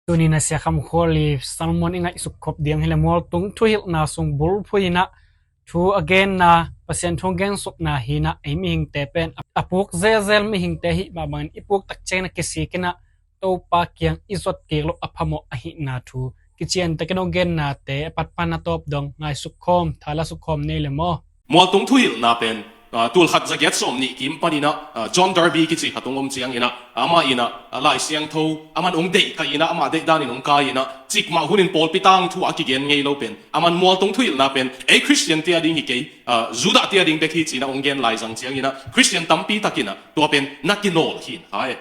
tunin na siya kam kholi salmon inga isukhop diang hila mol tung thuil na sung bul phuina thu again na pasien thong gen suk na hina emi hing te pen apuk zel mi hing te hi ba man ipuk tak chena kisi kina to pa kyang izot ke lo aphamo ahi na thu kichen te keno gen na te pat pan na top dong ngai sukhom thala sukhom ne le mo mua tung thuil na pen tul khat zaget som ni kim panina John Darby ki chi khatung om chiang ina ama ina lai siang tho aman ong dei ka ina ama dei dan in ong ka ina chik ma hunin pol pitang thu aki gen ngei lo pen aman mua tung thuil na pen a Christian tia ding hi ke juda tia ding be ki chi na ong gen lai jang chiang ina Christian tampi takina to pen nakinol hin hai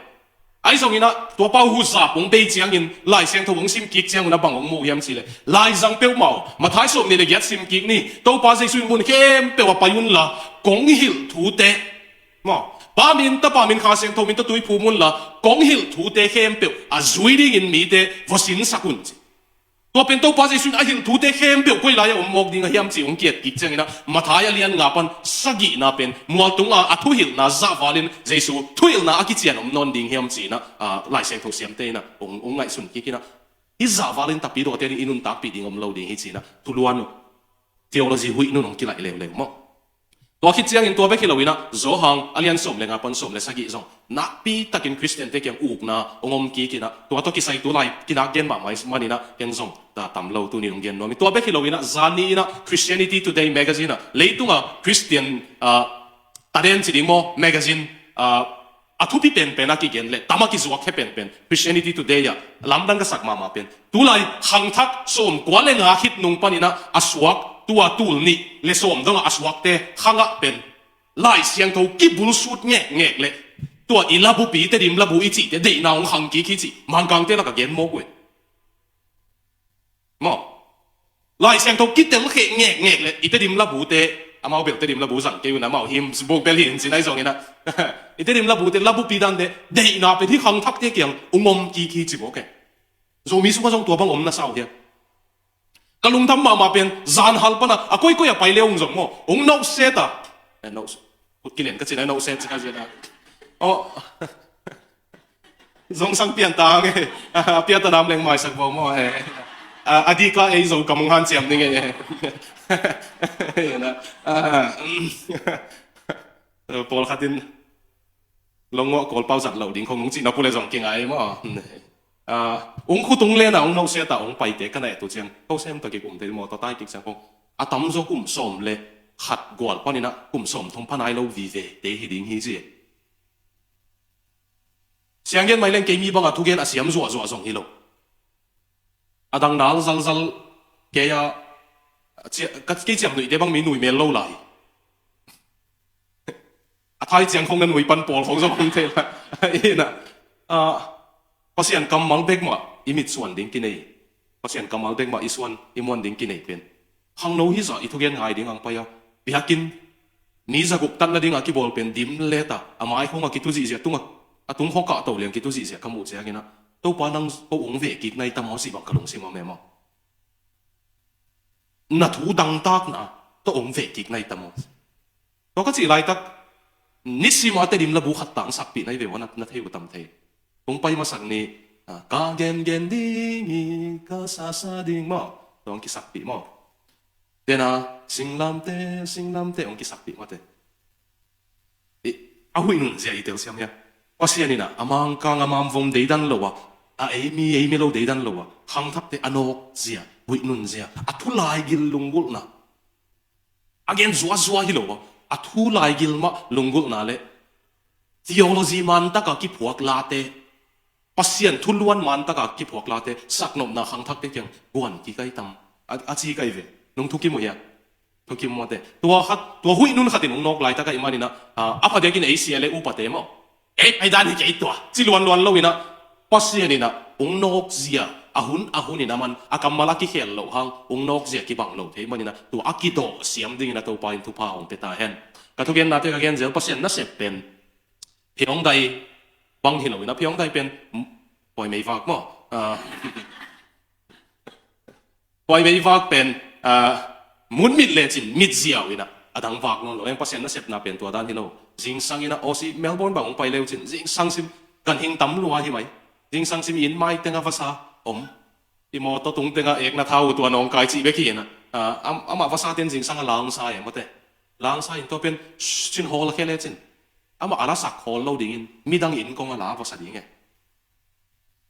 ai zong ina tua pau hu sa pong bei chiang in lai siang tho ong sim kik chiang na bang ong mu yam chi le lai zang peu mau ma thai som ni le get sim kik ni to pa jai sun mun kem pe wa payun la gong hil thu te mo ba min kha siang tho min to tui phu mun la gong hil thu te kem pe a zui ding in mi te vo sin sakun tua pen to pa jai sun a hil thu te kem pe koi la ya om mok ding a hiam chi ong kiet kik chiang ina ma thai a lian nga pan sagi na pen mual tung a thu hil na za valin jesu thuil na aki chian om non ding hiam chi na lai siang tho siam te na ong ngai sun ki kina hi za valin tapi do te inun tak pi ding om lo ding hi chi na tuluan theology hui nu nong ki lai le mo tua khi chiang in tua be khilawina zo hang alian som lenga pon som le sagi zong na pi takin Christian te kyang uk na ongom ki kina tua to ki sai tu lai kina gen ma mai mani na ken zong ta tam lo tu ni nong gen no mi tua be khilawina zani na Christianity Today magazine na leitunga Christian taren chi ding mo magazine athupi pen pen aki gen le tamaki zuak he pen Christianity Today ya lamdang ka sak ma pen tu lai hang thak som kwale nga hit nung panina aswak tua tul ni le som dong aswak te khanga pen lai siang tho ki bul sut nge le tua ilabu pi te dim labu ichi te dei na ong hang ki chi mangkang te la ka gen mo kwe mo lai siang tho ki te la khe nge le ite dim labu te amao bel te dim labu sang ke na mao him bok bel hin sin ai song ina ite dim labu te labu pi dan de dei na pe thi khang thak te kyang ongom ki chi bo ke zo mi su ko jong tua bang om na sao he kalung tham ma pen zan hal pana akoi ko ya pai leung zong mo ong no seta no put kilen ka chin no set ka jena o zong sang pian ta nge pian ta nam leng mai sak bo mo he adi ka ei zo kamung han chiam ni nge na pol khatin longo kol pau zat lo ding khong chi na pule zong king ai mo ong khu tung le na ong no se ta ong pai te ka na tu chiang to sem ta ki kum te mo to tai ki chang ko atam zo kum som le khat gol panina kum som thong panai lo vi ve te hi ding hi ji siang gen mai leng ke mi banga tu gen asiam zo zong hi lo adang dal zal ke ya ka ki chiam nui te bang mi nui me lo lai a thai chiang khong nan nui pan pol khong zo kum te la ina pasien kamal bek ma imit suan ding kinai pasien kamal bek ma iswan imon ding kinai pen hang no hi za ithugen ngai ding ang paya bihakin ni za gup tan na ding aki bol pen dim leta amai khong aki tu ji je tunga atung khong ka to leng ki tu ji je kamu che ngina to pa nang ko ong ve ki nai tam ho si bang kalong si ma me ma na thu dang tak na to ong ve ki nai tam ho to ka chi lai tak ni si ma te dim la bu khat tang sak pi nai ve wan na theu tam thei kung pay masak ni ka gen dingi ka sa ding mo dong kisakpi mo dena singlam te ong kisakpi mo te ahui nun siya itel siya niya pasya ni na amang kang amam vom deidan lowa emi lo deidan lowa hang thap te anok siya hui nun siya atulay gil lunggul na again zwa hilowa atulay gil ma lunggul na le theology man ta ka ki phuak late pasien thuluan man ta ka ki phuak late saknom na hang thak te kyang guan ki kai tam a chi kai ve nong thuki mo ya thuki mo te tua hui nun khatin ong nok lai ta ka imani na apa de kin asia le upate mo ai dan hi ke tua chi luan lo ina pasien ina ong nok zia ahun ina man akamala ki khel lo hang ong nok zia ki bang lo the mani na tu akito siam ding na to pa in thu pa ong pe ta hen ka thugen na te ka gen zel pasien na sep pen phiong dai bang hi lo ina phiong dai pen poi mei vak mo poi mei vak pen mun mit le chin mit ziaw ina adang vak no lo en pasien na sep na pen to dan hi lo jing sang ina osi Melbourne bang pai leo chin jing sang sim kan hing tam lua hi mai jing sang sim in mai tenga vasa อีโมตัวตุงเต็งเอกนะเท้าตัวน้องกายจีเบกี้นะอามาภาษาเต็นสิงสังล้างสายมาเตะล้างสายตัวเป็นชินฮอลแค่เล่จินอามาอาราสักฮอลเราดิ่งมีดังอินกงอาลาภาษาดิ่งไง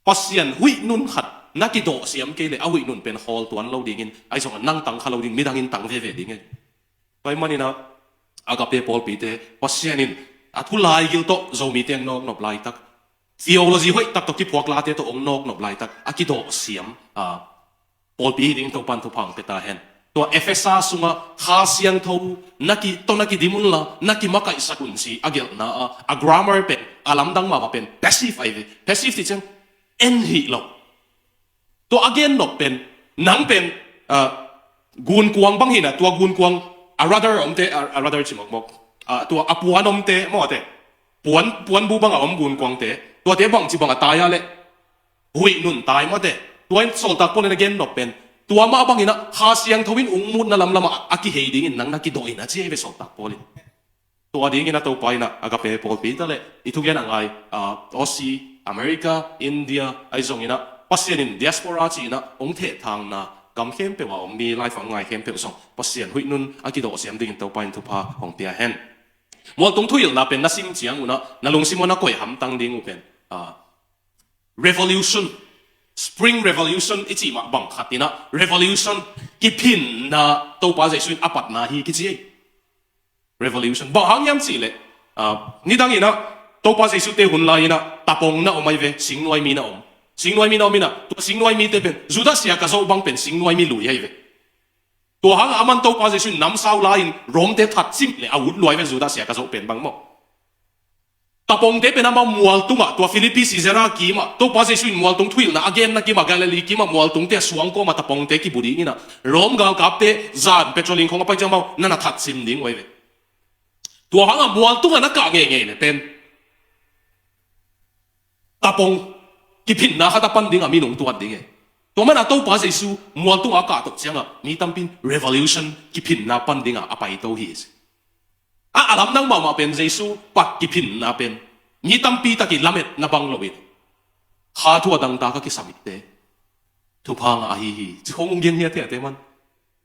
ปัสยันหุยนุนขัดนักกิโดเสียมเกลี่ยเอาหุยนุนเป็นฮอลตัวเราดิ่งไอ้ส่วนนั่งตังเขาเราดิ่งมีดังอินตังเว่ดิ่งไงไปมันนี่นะอากาเปปอลปีเตปัสยันินทุลายกิลโตโจมีเตียงนอกนบลายตักtheology ห้อยตักตกที่พวกลาเตตัวองนอกนบลายตักอากิโดเสียมปอลปีดิ่งตัวปันทุพังเปตาเห็นตัวเอฟเอซ่าสุงะฮาเซียงทูนักตัวนักดิมุนละนักมักไอสักุนซีอาเกลนะgrammar เป็นอาลัมดังมาเป็น passive ไอเว passive ที่จัง en ฮิโลตัว again นกเป็นนังเป็นกุนกวงบางหินะตัวกุนกวงrather อมเตrather จิมกตัวอปวนอมเตมอเตปวนบูบังอมกุนกวงเตตัวเตบังจิบังตายอะไรหุยนุนตายมอเตตัวโซลตักปน again นกเป็นตัวมาบางอินะฮาเสียงทวินมุนนั่นลำอากิเฮดิ่งนังนักกิโดอินะเจ้าไปสอบตักพอลิตัวดิ่งอินะตัวไปนะอากาเปพอลปีนั่นแหละอีทุกอย่างอะไรออสซีอเมริกาอินเดียไอ้ส่งอินะปัสยานินดิสโปราจีนะองเททางนะกำเข้มเปว่ามีไลฟ์ฟังไงเข้มเปว่าส่งปัสยานหุยนุนอากิโดเสียมดิ่งตัวไปทุพาของเตียเฮนมัวตรงทุยลนะเป็นนักซิมเจียงอุนะนัลงซิมวนักก๋วยหำตังดิ่งอุเป็นrevolution Spring Revolution อีจีมาบังคัดนะ Revolution กิพินนะตัวป้าจะช่วยอปัตนาฮีกิจี Revolution บางอย่างยังสิเลยนี่ดังอีนะตัวป้าจะช่วยเตะหุ่นลายนะตาปงนะอมไม่เวสิงห์น้อยมีนะสิงห์น้อยมีนะมีนะตัวสิงห์น้อยมีเตเป็นจุดเสียก็จะบังเป็นสิงห์น้อยมีลุยให้เวตัวหางอามันตัวป้าจะช่วยน้ำสาวลายรวมเตะทัดซิมเลยอาวุธลุยเวจุดเสียก็จะเป็นบังมั้งตาปงเตเป็นน้ำมัวตุงตัวฟิลิปปินส์เซรากีมาตัวภาษาสวินมัวตุงทวิลนะ again นะกีมากาเลลีกีมามัวตุงเตสวงก็มาตาปงเตกีบุรีนี่นะรวมกับกับเตจานเปโตรลิงของไปจังมานั่นน่ะทัดซิมดิ้งไว้เลยตัวหางมัวตุงนักกางเงี้ยเนี่ยเป็นตาปงกีพินนะข้าตาปันดิ้งมีหนุ่มตัวดิ้งตัวมันตัวภาษาสูมัวตุงอากาศตกเสียงมีตั้มเป็น revolution กีพินนะปันดิ้งไปตัวฮีสอาลัมนังมาเป็นเยซูปักกิพินนาเป็นนี่ตั้มปีตะกิลามิดนาบังโลวินข้าทัวดังตาก็กิสามิดเตทุพังอาฮีจะคงเงียบเงียบเตะมัน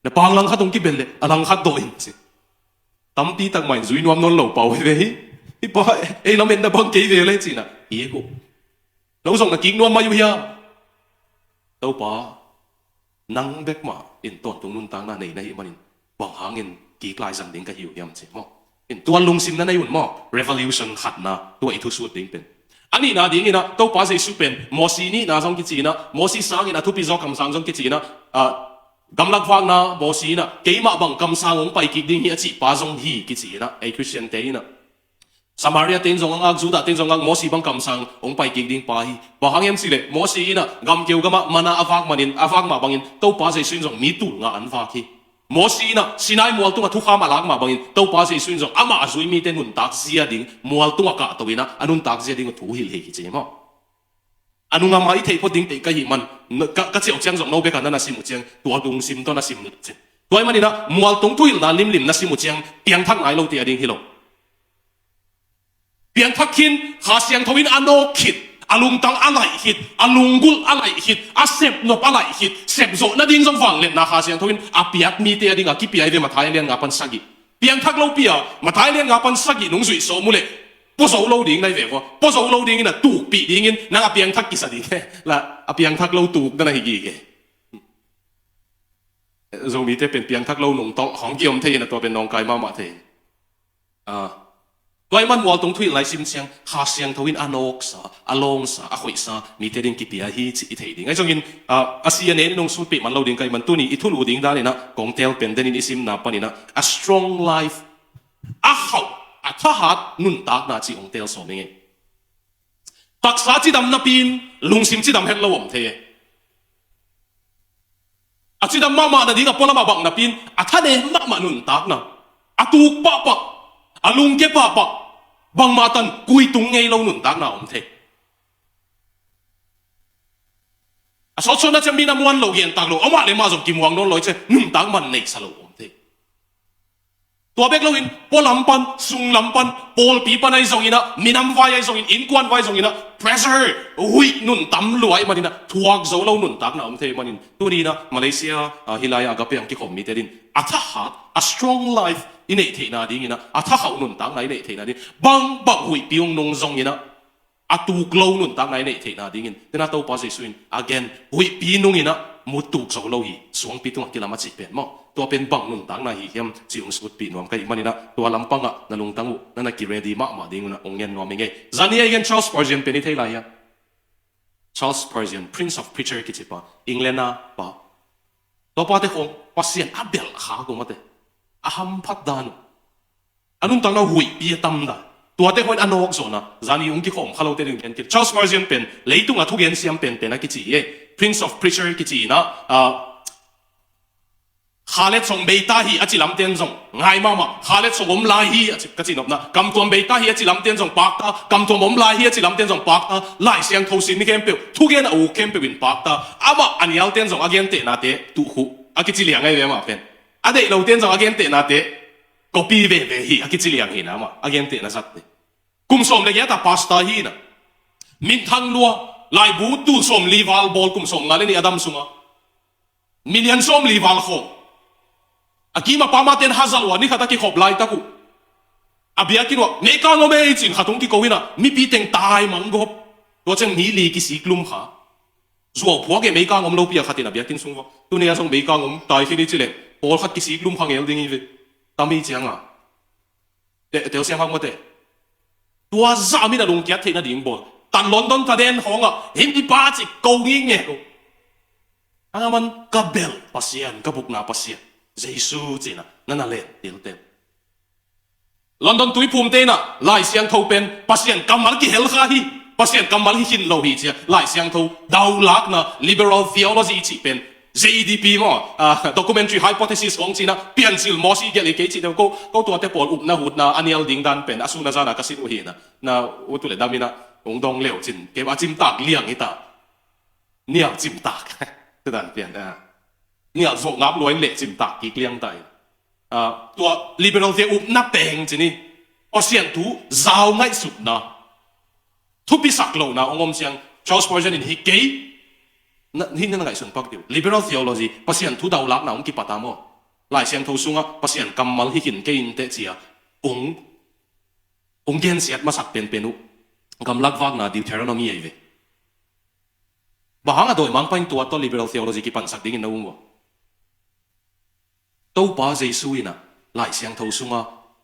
แต่บางหลังข้าตรงกิเป็นเลยหลังข้าโดนสิตั้มปีตั้งใหม่จุยนวมนนเหล่าเป่าไปเลยไอ้ป้าไอ้ลามิดนาบังเกยเลยสินะเฮ้ยกูเราส่งนักกิ้งนวมมาอยู่เฮียตัวป้านั่งเด็กมาอินต้นตรงนู้นต่างนั่นในมันบางหางอินกี่กลายสันดิงก็หิวยังสิมั้งตัวลุงซิมนั่นในหุ่นมั้ง revolution ขัดนะตัวไอ้ทุสุดดิ้งเป็นอันนี้นะดิ้งนี่นะตัวภาษาสุเป็นมอสีนี่นะจงกิจีนะมอสีสังนี่นะทุพิจอกคำสั่งจงกิจีนะกำลังฟังนะมอสีนะเกี่ยมาบังคำสั่งองไปกิดิ้งเฮียจีป้าจงฮีกิจีนะไอ้คริสเตียนเตยนะสมารียเต็นจงอักจูดาเต็นจงอักมอสีบังคำสั่งองไปกิดิ้งป้าฮีบางอย่างสิเลยมอสีนะกำเกี่ยวกับมันอาฟักมันอาฟักมาบางอย่างตัวภาษาสุจงมีตุงอันฟักฮีมอสีนะสินายมัวตุงทุกข้ามาลักมาบางอย่างตัวภาษาสุจงอามาจุยมีเต็นหุ่นตักเสียดิ้งมัวตุงกะตัวนะอันหุ่นตักเสียดิ้งถูหิลเฮกิจีมั้งอันนู้นมาอีเทพดิ้งเตะก็หิมันก็เจียวเจียงจงโนเบกันนั่นนะสิมุเจียงตัวดุงซิมตัวนั่นสิมุเจียงตัวมันนี่นะมัวตุงทุยนั่นลิมนั่นสิมุเจียงเปียงทักไหนเราเตียดิ้งฮิโลเปียงทักขินหาเสียงทวินอันโนขิดอาลุงตังอะไรหิดอาลุงกุลอะไรหิดอาเสพนบอะไรหิดเสพโจนั่นดิ้งจงฟังเล่นนะหาเสียงทวินอาเปียกมีเตียดิ้งอากิเปียเวมาท้ายเลี้ยงอาปันสักิเปียงทักเราเปียมาท้ายเลี้ยงอาปันสักินุ่งสุยโสมุเล不數撈點嚟嘅，不數撈點嘅杜別點嘅，那阿邊ทัก幾十年嘅，嗱阿邊ทัก撈杜都係嘅，仲มีแต่เป็น邊ทัก撈農當行業唔睇นะตัวเป็นน้องไก่มามา睇，ตัวมันวัวตรงทุ่งไหลซิมเชียงหาเสียงทวินอานอกซาอาลงซาอาขุยซามีแต่ดิ้งกิเปียฮีจิอีเทดิ้งไอ้จงยินอาเซียนเนี่ยน้องสุดปีมันเราดิ้งไก่มันตัวนี้อีทุลูดิ้งได้เลยนะกงเทลเป็นเดนิสิมนาปนี่นะ a strong life อาเขาถ้าหากนุ่นตากนาจีองเตลสอมเองตักษาจีดำนับปีนลุงซิมจีดำเฮลโลมเทอาจีดำมานาดีกับพลมาบังนับปีนท่านเองมานุ่นตากนะตูกปะปะลุงเก็บปะปะบังมาตันกุยตุงเงยเรานุ่นตากนะอมเทสอดชนน่าจะมีน้ำวันเราเห็นตากเราเอามาเลยมาจบกิมวังโดนลอยเช่นุ่นตากมันในสโลอมเท tua bek lo in polampan sung lampan pol pi panai zong ina minam vai ai zong in kwan vai zong ina pressure hui nun tam luai manina thuak zo lo nun tak na the manin tu ni na Malaysia hilaya agape ang ki khom mi terin atha a strong life in ei the na ding ina atha hau nun tak na in ei the na ding bang bang hui piung nong zong ina atu glow nun tak na in ei the na ding in tena to pa suin again hui pi nong ina mutuk zo lo hi suang pitung kilama chi pen moตัวเป็นบังนุนตังนะฮิเฮียมจิงสุดปีนวมกันมันนี่นะตัวลำปังอ่ะนั่นลงตังอุนั่นนักกีฬาดีมากมาดิ้งนะองเงินงอมิงเงจานี่เอง Charles Spurgeon เป็นที่ไหนอ่ะ Charles Spurgeon Prince of Preacher กิจิปะอังกฤษนะปะตัวป้าเด็กของปัสเซียนอับเบลขากูมาเตะอาหัมพัดดานุอันนู้นตังนะหุยปีตั้มดาตัวเด็กคนอันนอกโซนะจานี่องค์ที่ของเขาเราเตะดึงกันกิ Charles Spurgeon เป็นเลยตุงอ่ะทุกอย่างเสียมเป็นนักกิจิเอ Prince of Preacher กิจินะข้าเล็ดส่งเบต้าฮีอาจิลำเตียนส่งง่ายมากข้าเล็ดส่งผมลายฮีอาจิกระจินบนะกำตัวเบต้าฮีอาจิลำเตียนส่งปากตากำตัวผมลายฮีอาจิลำเตียนส่งปากตาไล่เสียงทูสินนี่เข้มเปียวทุกอย่างเอาเข้มเปียวเป็นปากตาอามาอันยาวเตียนส่งอาเกนเตนาเตตุหูอากิจิเลียงไงเว้ยมาเป็นอาเดเราเตียนส่งอาเกนเตนาเตก็ปีเวฮีอากิจิเลียงฮีนะมาอาเกนเตนะสัตว์กุมสมเลยแค่ตาพาสต้าฮีนะมินทังลัวไล่บูตูสมลีวาลบอลกุมสมนั่นนี่อดัมสุงะมินยันสมลีวาลโคaki ma pamaten hazal wa ni khata ki khop lai taku abia ki ro me ka no me chin khatung ki kowina mi pi teng tai mang gop to chang ni li ki si klum kha zo phwa ge me ka ngom lo pia khatin abia kin sung wa tu ne ya song me ka ngom tai khi ni chile pol khat ki si klum khang el ding i ve ta mi chang a te siang hang mo te tua za mi na long kya the na ding bol tan London ta den hong a him di pa chi ko ngi nge ko angaman ka bel pasian ka buk na pasian Jesus china nana le til tem London tui phum te na lai siang tho pen pasien kamal ki hel kha hi pasien kamal hi hin lo hi chia lai siang tho dau lak na liberal theology chi pen JDP mo documentary hypothesis ong china pian sil mo si ge le ke chi ko to te pol up na hut na anial ding dan pen asu na jana kasin u hi na u tu le damina ong dong leo chin ke ba chim tak liang ita niang chim tak te dan pianเนี่ยส่งงับรวยเละจิมตากกี่เกลี้ยงไตตัว liberal เสียอุบนับแปลงจีนี่พอเสียงถูเจ้าง่ายสุดนะทุบปีสักโลนะองค์เสียง Charles Spurgeon นี่เก๋นี่นั่นไงส่วนพักเดียว liberal theology พอเสียงถูดาวลักนะองค์กี่ปัตตามอหลายเสียงถูสูงอ่ะพอเสียงกำมัลที่กินเกยินเตะเสียองค์เกณฑ์เสียมาสักเป็นอุกำลักวักนะ Deuteronomy เอเวบางอ่ะโดยมังไปตัวตัว liberal theology กี่ปันสักดิ้งนะอุ้งวะ都把这属于呢，来相头送啊，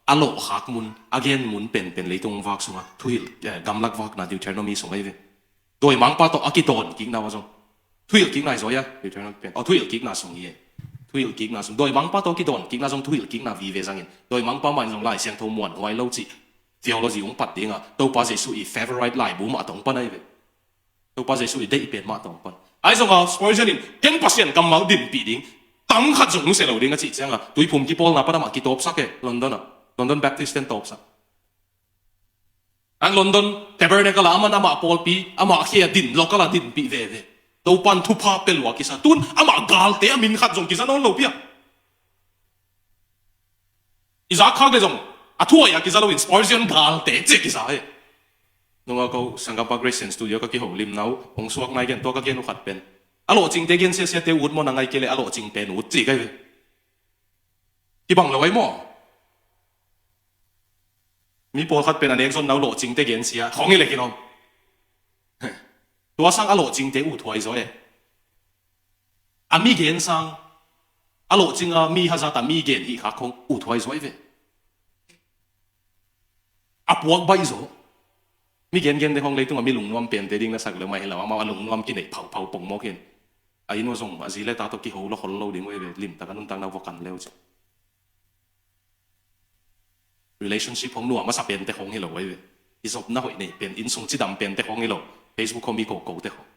阿罗客门，阿见门เป็นเลยตรงวัก送啊，ทุยกำลักวักนะ Deuteronomy ส่งให้เว้โดยมังป้าตัวอากิโดนกิ่งนะว่าส่งทุยกิ่งไหนสวยอ่ะ Deuteronomy เป็นอ๋อทุยกิ่งนะส่งยี่ทุยกิ่งนะส่งโดยมังป้าตัวกิโดนกิ่งนะส่งทุยกิ่งนะวิเวสังเงินโดยมังป้ามันส่ง来相头มวนไว้เล่าจีtheology ของปัดเดียงอ่ะ都把这属于 favorite 来บุมาตรงปันไอ้เว้都把这属于ได้เป็นมาตรงปันไอ้ส่งอ่ะ Spurgeon นี่เก่งปัสเซียนกำมังดินปีดิ้งตั้มขัดจงเสลาดิ้งก็จีเจ้าตุยพุ่มกี่ปอลนะป้าดมากี่ตบสักเกลอนดอนอ่ะลอนดอนแบปติสต์ตบสักอันลอนดอนเทเบอร์เนกลามันอามาปอลปีอามาเขียดินโลกลาดินปีเว่ตัวปันทุพาเปลวกิสาตุนอามากาลเตะมินขัดจงกิสานอนโลปีอ่ะอิจาข้าเกจงอ่ะทั่วอยากกิสาโลวินสปอร์เซียนกาลเตะเจ๊กิสาเอน้องก็สังกัดปากเรสเซนสตูดิโอก็กี่หงลิมนาวองสวกนายเกนตัวก็เกนุขัดเป็นอโลจิงเตกินเสียเตวุดมอนังไงเกลอโลจิงเป็นวุดจีกันที่บังเราไว้หม้อมีปอขัดเป็นอันเอกส่วนเราโลจิงเตกินเสียของนี่เลยกินน้องตัวสังอโลจิงเตอุถอยซอยอามีเกนสังอโลจิงอามีฮะซาตามีเกนอีกขาคงอุถอยซอยเวอาปวกใบโซมีเกนเดของเลยตัวมีหลงนวมเปลี่ยนเตดิ้งนะสักเลยไม่เห็นหรอว่าหลงนวมกินไอ้เผาป่งมอกเห็นไอ้นู่นส่งอาศิเลตาตกิโหแล้วคนเราดิ้งไว้เลยลิมตะกันนุ่งตังเราวกันเร็วจ้ะ relationship ของหนูมาสับเปลี่ยนแต่ของให้เราไว้เลยอีสบน่าหอยนี่เปลี่ยนอินส่งจีดำเปลี่ยนแต่ของให้เรา Facebook เขามีโกโก้แต่ของ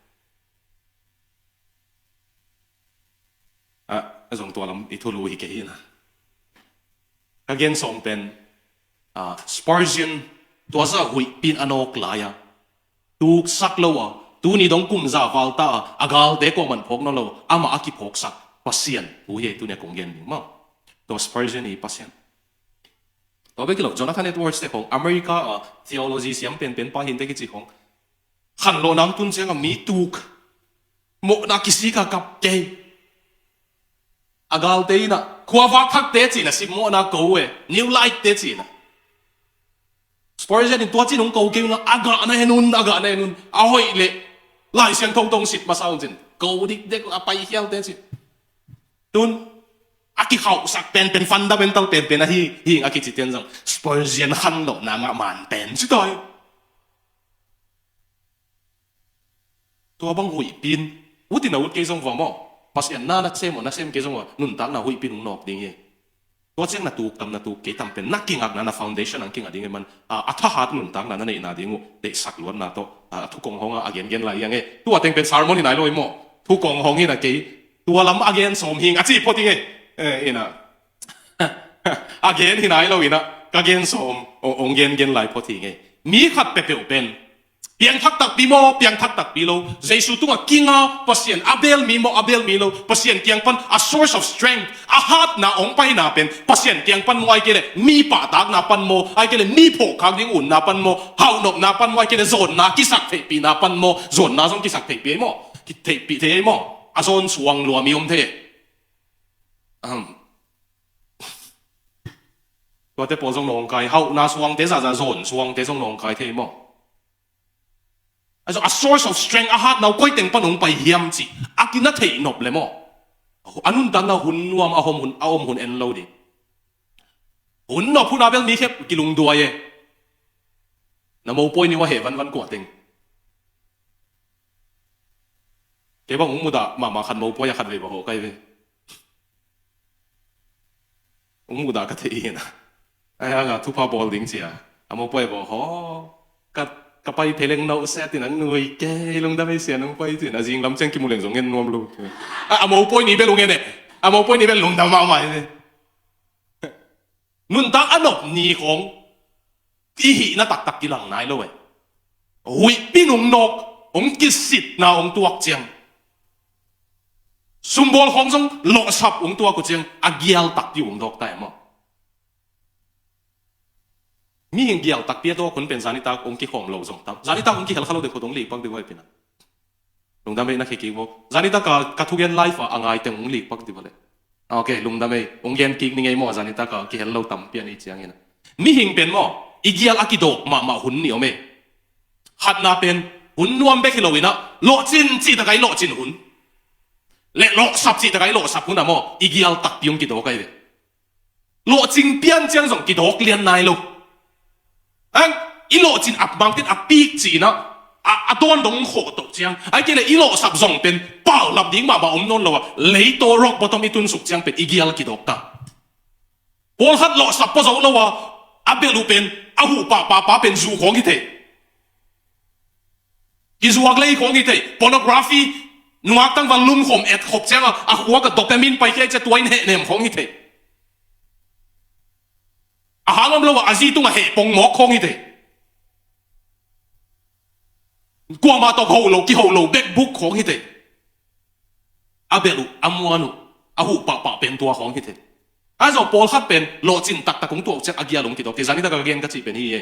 ส่งตัวเราอีทุลุยเกี่ยนะก็เกนส่งเป็นSpurgeonตัวซะหุยปีนอนอกลายตูสักโลตูนี่ต้องกุมซาวัลตาอากาลเด็กมันพกนั่นโลอามาอากิพกสักปัสเซียนหูเยตูเนี่ยคงเย็นมั้งตัว Spurgeon นี่ปัสเซียน ตัวเบกิโลจอนาธานเอ็ดเวิร์ดส์เตของอเมริกาtheology เสียงเป็นป้าหินเตกิจิของขันโลน้ำตุนเสียงมีตุกโมนักกิสิกากับเกย์อากาลเตยนะขวาวักทักเตจินะสิโมนักกูเอนิวไลท์เตจินะสปอร์เจนตัวจีนงกูเกี่ยวนะอากาเนนุนเอาไว้เลยไล่เสียงทงทงสิบมาสาวจินกูดิเด็กไปเฮียลเตจิตุนอากิเขาสักเป็นฟันดัมเบลตัลเป็นนะฮีอากิจิเตียนจังสปอร์เจนขันโลนางมันเป็นสุดท้ายตัวบังหุยปินวุฒินาวุฒิเกยซงฟังบ่ภาษาหน้านักเซมเกยซงว่านุ่นตักนาหุยปินนุ่นนอกดิ้งเงตัวเจ้านาตูกำนาตูเกยทำเป็นนักกิ่งอักนาฟาวเดชั่นนักกิ่งอักดิ้งมันอัฐหัดนุ่นตักนาในนาดิ้งเด็กสักล้วนนาโตทุกกองห้องอาเกนเกนไรยังไงตัวเต็งเป็นซาร์มอนที่ไหนลอยมั่วทุกกองห้องที่น่ะเกยตัวลำอาเกนสมหิงอาจีพอดีไงน่ะอาเกนที่ไหนลอยน่ะอาเกนสมองเกนไรพอดีไงมีขัดเปเปเป็นเพียงทักตักปีโมเพียงทักตักปีโลเจสุตุงกิงาปัสยันอัเบลมีโมปัสยันเกียงปัน a source of strength อาหัดนาองไปนาเป็นปัสยันเกียงปันไว้เกลมีป่าตักนาปันโมไอเกลมีโผข้างดิ้งอุ่นนาปันโมเฮานกนาปันไว้เกลโซนนากิสักเทปีนาปันโมโซนนาส่งกิสักเทปีโมกิเทปีเทโมอาโซนสวงลัวมีอมเทตัวเตปอส่งลงไกเฮานาสวงเตซ่าจะโซนสวงเตส่งลงไกเทโมa source of strength อาหัดเราก้อยเต็งปนงไปเฮียมจีอากินนัทเทนบเลยมั้งอันนู้นดันเราหุ่นวมเอาหุ่นเอ็นโลดิหุ่นนบพูดอาเบลมีแค่กิลุงดัวเย่น้ำมูปอยนี่ว่าเหตุวันกวดเต็งเก็บว่าองมุดามาขันมูปอยขันเลยบ่โหใกล้เลยองมุดากระเทียนะไอ้ห่าทุพาบอลดิ้งเสียอามูปอยบอกโหกัดกับไปเพลงโน้ตเซตนั่นหน่วยแกลงได้ไม่เสียน้องไปถึงนะจริงลำเส้นกิมุเลงสงเงินนวมลูกโมปอยนี่เป็นลงเงินเนี่ยโมปอยนี่เป็นลงดำมาใหม่เลยนุ่นตักอันนบนี่ของที่หิน่าตักกี่หลังไหนเลยหุยพี่นุ่งนกองกิสิทธิ์นาองตัวเจียงสมบูรณ์ของทรงหล่อสับองตัวกูเจียงอาเกียลตักอยู่องดอกแต่หมอมีหิงเกี่ยวตักเปียตัวคนเป็นซานิตาองค์ที่ของเราส่งตั้มซานิตาองค์ที่เขาเด็กคนต้องหลีกปักดีไว้เป็นนะลุงดำเองนักเขียนว่าซานิตากระทุกยันไลฟ์อ่ะง่ายแต่องค์หลีกปักดีไว้เลยโอเคลุงดำเององค์ยันกิ๊กนี่ไงมั่วซานิตากะเขียนเราตั้มเปียนี่เจียงเงี้ยนะมีหิงเป็นมั่วอีเกียลอากิโดมาหุ่นเหนียวเมหัดนาเป็นหุ่นนวมเบกิโลวินะโลจินจีตะไกโลจินหุ่นเละโลสับจีตะไกโลสับหุ่นนะมั่วอีเกียลตักปีองกิโดไกเลยโลจินเปียนเจียงส่งกิโดเลียนนายลูกอีโลจินอับบังติดอับปีกจีนะโดนดงโขตกเจียงไอ้เกลอีโลสับส่งเป็นเป่าหลับดิ้งมาอมนนเลยว่าเลยตัวรอกบอตมีตุนสุกเจียงเป็นอีเกียลกิโดกะพอหัดโลสับพอส่งเลยว่าอาเบลูเป็นอาหูป้าเป็นจูของกิเทกิจูอักเลยของกิเทพอนกราฟีนัวตั้งวันลุ่มข่มขบเจียงหัวกับดอกเตมินไปแค่จะตัวเนมของกิเทอาหารเราว่าอาซีตุงเหปงหมอกของอีเดกว่ามาตอกหูโลกิหูโลเบ็กบุกของอีเดอาเบลูอามวานุอาหูปะเป็นตัวของอีเดอาจจะปอลขัดเป็นโลจินตักของตัวเจ้าอากิยาลงกิโดเกจานิตากาเกนก็จีเป็นฮีเอ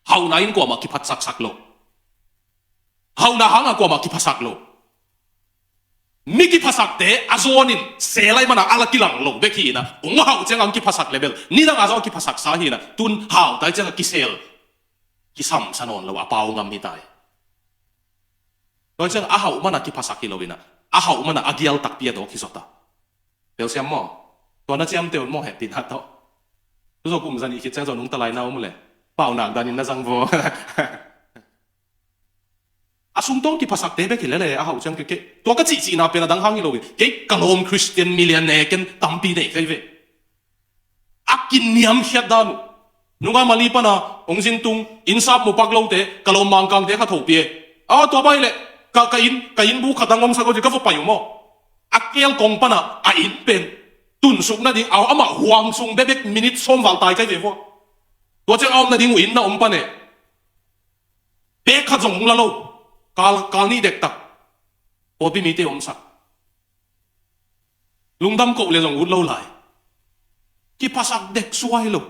เฮานาอินกว่ามาคิพัดสักโลเฮานาหังกว่ามาคิพัดสักโลมิกิภาษาเตะอาโซนินเซลัยมันอาลกิลังลงเบกีนะองค์เฮาเจ้าอังกิภาษาเลเวลนี่ดังอาโซกิภาษาสาฮีนะตุนเฮาได้เจ้ากิเซลกิซัมสนนแล้วว่าเปล่างามมิตายโดยเจ้าอาเฮามันกิภาษากิโลวินะอาเฮามันอากิยัลตักเปียโดกิสตาเดี๋ยวเสียมหม้อตัวนั้นเสียมเตียวหม้อแหตินฮัตโตทุกคนกลุ่มสันนิษฐานเจ้าจะนุ่งตะไลน่าอุ้มเลยเปล่าหนักดานินน่าสังโวอาสุนต้องกิภาษาเตะไปกี่เลยอาหาจังเก๋ตัวก็จีน่าเป็นดังห้างยี่โลกเก๋กลมคริสเตียนมิลเลนเนกันตั้มปีเด็กใช่ไหมอากินนิยมเฮียดานุนุ่งอามาลีปนะองค์สินตุงอินซับมุปักโลเตะกลมมังกังเตะข้าถูกเปียตัวไปเลยกอินบุขัดดังงงสักคนจะก็ไปอยู่มั้งอาเกลกงปนะอินเป็นตุนสุกนั่นดิเอาอามาหวงสุงเบ็กมินิทส้มวัลตายใช่ไหมพวกตัวเจ้าเอานั่นดิอินนะอมปะเนี่ยเบ็กขัดจงละโลกาลนี่เด็กตักพอพี่มีเตะอมสักลุงดำกบเลยส่งวุ้นเล่าไหลที่ภาษาเด็กสวยลูก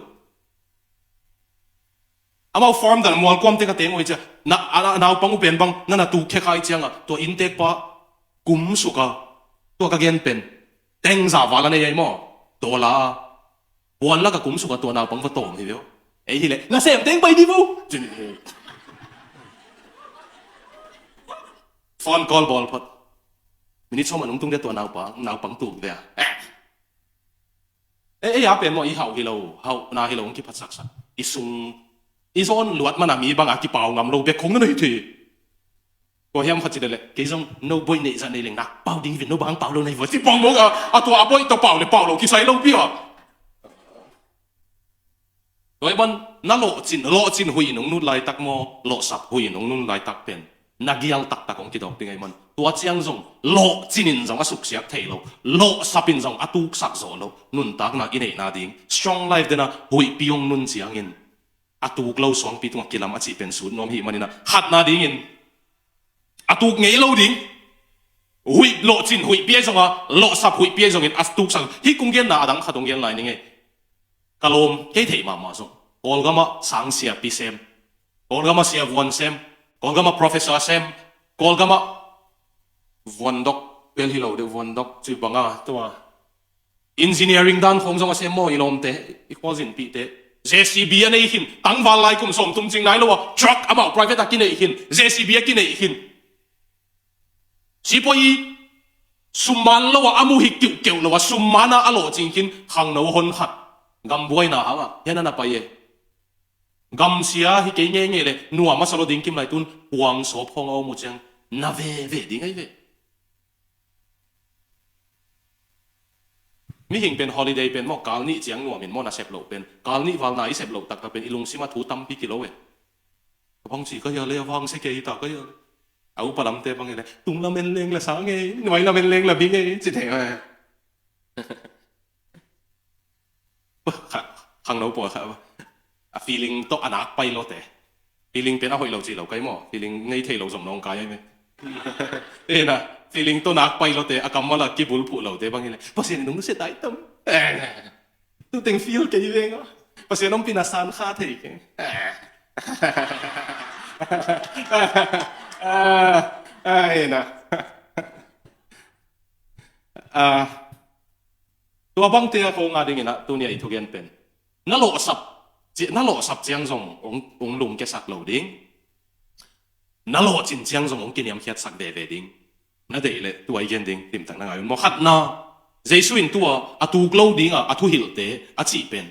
ama form dan mual kwam te ka teng oi cha na pang pen bang na tu khe khai chang to intake pa kum su ka to ka gen pen teng za wala ne yai mo to la wan la ka kum su ka to na pang fa tom hi yo ei hi le na sem teng bai di bu phone call ball phot minute so man tung de to na pang tu de ya pen mo i hau hi lo hau na hi lo ki phat sak sak isung ison luat mana mi bang aki pau ngam lo be khong na hi thi ko hiam khat chi le ke jong no boy nei za nei leng nak pau ding vin no bang pau lo nei vo ti pong mo a to a boy to pau le pau lo ki sai lo bi a doi ban na lo chin hui nong nu lai tak mo lo sap hui nong nu lai tak pen nagial tak tak ong ki dok tingai man tua chiang jong lo chinin jong a suk siak thei lo lo sapin jong atuk sak zo lo nun tak na inei na ding strong life dena hui piong nun chiang in atuk lo song pi tung kilam achi pen sun nom hi manina khat na ding in atuk ngei lo ding hui lo chin hui pie jong a lo sap hui pie jong in atuk sak hi kung gen na adang khatung gen lai ninge kalom ke thei ma so olgama sang sia pi sem olgama sia von sem olgama professor sem olgama von dok pel hi lo de von dok chi banga to engineering dan khong jong a sem mo ilom te I khozin pi te JCB nei hin tangwal lai kum som tum jing nai lo truck about private akin nei hin JCB akin nei hin sipoi summan lo amu hi kiu kiu lo summana alo jing hin khang no hon khat gam buai na ha yana na pa ye gam sia hi ke nge le nuwa ma salo ding kim lai tun puang so phong au mu chang na ve ding ai ve mi hing pen holiday pen mo kal ni chiang nuwa min mo na sep lo pen kal ni wal na I sep lo tak ta pen ilung sima thu tam pi kilo we phong chi ka ya le wang se ke ta ka ya au pa lam te bang le tung la men leng la sa nge noi la men leng la bi nge chi the khang no po kha a feeling to anak pai lo te feeling pen a hoi lo chi lo kai mo feeling ngei thei lo som nong kai ai me e na feeling to nak pai lo te a kam mala ki bul phu lo te bang ile pasen nung se dai tam tu teng feel ke venga pasen nom pinasan kha thei ke ai na tua bang te ko nga ding ina tu ni ai thu gen pen na lo sap chiang jong ong lung ke sak lo ding na lo chin chiang jong ong kiniam khiat sak ve ding na de le tu ai gen ding tim tak na ngai mo khat na jesu in tua atu glo ding a thu hil te a chi pen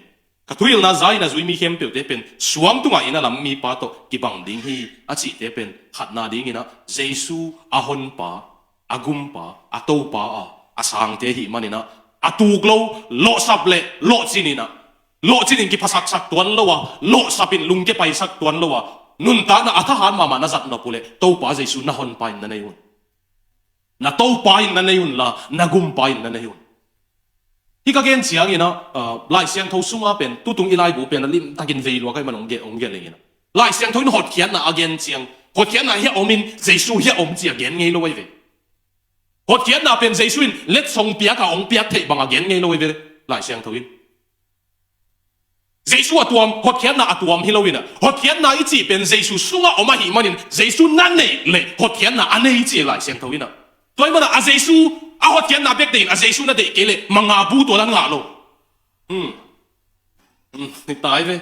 ka thu hil na zai na zui mi hem pe te pen suam tu ngai na lam mi pa to ki bang ding hi a chi te pen khat na ding ina jesu a hon pa agum pa a to pa a sang te hi manina atu glo lo sap le lo chinina lo chinin ki phasak sak tuan lo wa lo sapin lung ke pai sak tuan lo wa nun ta na athahan ma na zat no pule to pa jesu na hon pa na nei un na to pa in na nei un la na gum pa in na nei un hi ka gen chiang ina lai siang tho sunga pen tu tung ilai bu pen lim takin vei lo kai man ong ge le ina lai siang tho in hot khian na again chiang hot khian na hi omin jesu hi om chi again ngei lo wai ve hot khian na pen jesu in let song pia ka ong pia thei bang again ngei lo wai ve lai siang tho in Jesu atuam hot khian na atuam hilowina hot khian na ichi pen Jesu sunga oma hi manin Jesu nan nei le hot khian na anei chi lai siang thowina toy mana a Jesu a hot khian na bek dein a Jesu na de kele manga bu to lan nga lo ni tai ve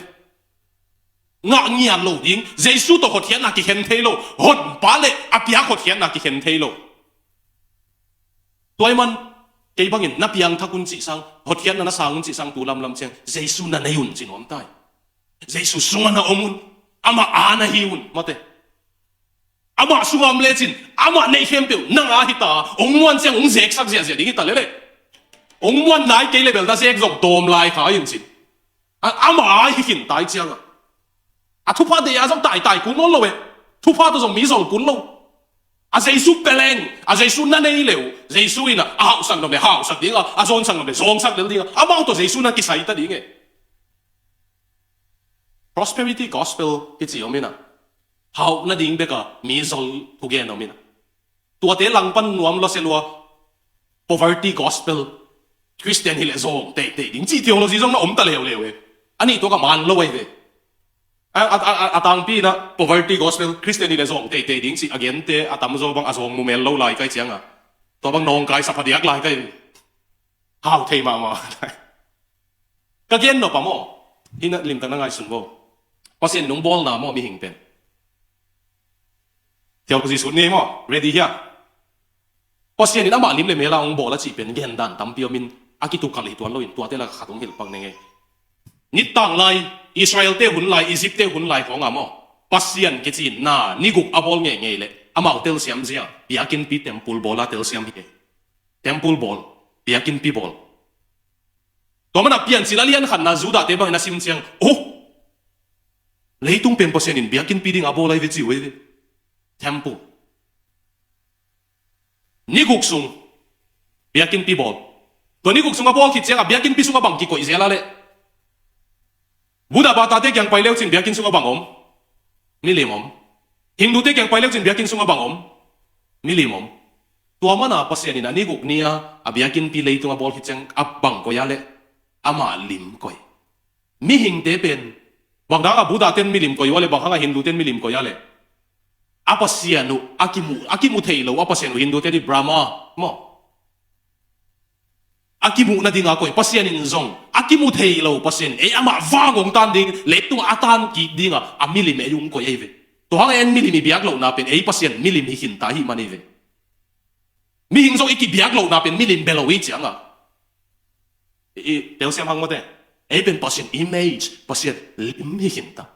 nga ngian lo ding Jesu to hot khian na ki hen thei lo hot ba le a pia hot khian na ki hen thei lo toy man cái bang in nắp yang thakun chỉ sang hot khian na sang chỉ sang tu lam cheng Jesu na nei un chin om tai Jesu sunga na omun ama ana hiun mate ama sungam le chin ama nei hem pe na nga hi ta ong wan cheng ong zek sak zia ding ta le ong wan lai ke level da zek jok dom lai kha yin chin ama hi hin tai chiang a thu pa de ya jok tai kun lo we thu pa to jong mi jong kun lo a Jesu peleng a Jesu na nei leu Jesu ina a hau sang no me hau sak ding a zon sang no me zong sak ding a mau to Jesu na ki sai ta ding prosperity gospel ki chi omina hau na ding beka mi zol pu gen omina tua te lang pan nuam lo se lo poverty gospel Christian hi le zong te ding chi theology zong na om ta leu ani to ka man lo wei ve atang pi na poverty gospel Christian ile zong te ding si again te atam zo bang azong mu mel lo lai kai chiang a to bang nong kai sa padiak lai kai how thei ma ka gen no pa mo hina lim tang ngai sun bo pasien nong bol na mo mi hing pen theo cái gì xuống nè mo ready here pasien ni ama lim le mela ong bola chi pen gen dan tam pio min akitu kali tuan lo in tua te la khatung hil pang nge ni tang lai Israel te hun lai Egypt te hun lai khong amo pasien ke chin na ni guk abol nge nge le amau tel siam zia biakin pi temple bola tel siam hi temple bol biakin pi bol to mana pian silalian khan na zuda te bang na sim chiang oh leitung pen pasien in biakin pi ding abol lai ve chi we temple ni guk sung biakin pi bol to ni guk sung abol ki chiang biakin pi sung abang ki ko izela le Buddha bata te kyang pai leo chin biakin sunga bangom milim om Hindu te kyang pai leo chin biakin sunga bangom milim om tua mana pasien ina ni guk nia abiakin pi leitung abol ki chang abang ko yale ama lim koi mi hing te pen wangda Buddha ten milim ko yale bang hanga Hindu ten milim ko yale apasianu akimu theilo apasianu Hindu te di Brahma mo akimu na dinga ko pasien in zong akimu theilo pasien e ama wangong tan ding letung atan ki dinga amili me yung ko eve to hang en mili mi biak lo na pen e pasien mili mi hin ta hi maneve mi hing zong iki biak lo na pen mili belo wi changa e tel siam hang mo te e pen pasien image pasien lim hi hin ta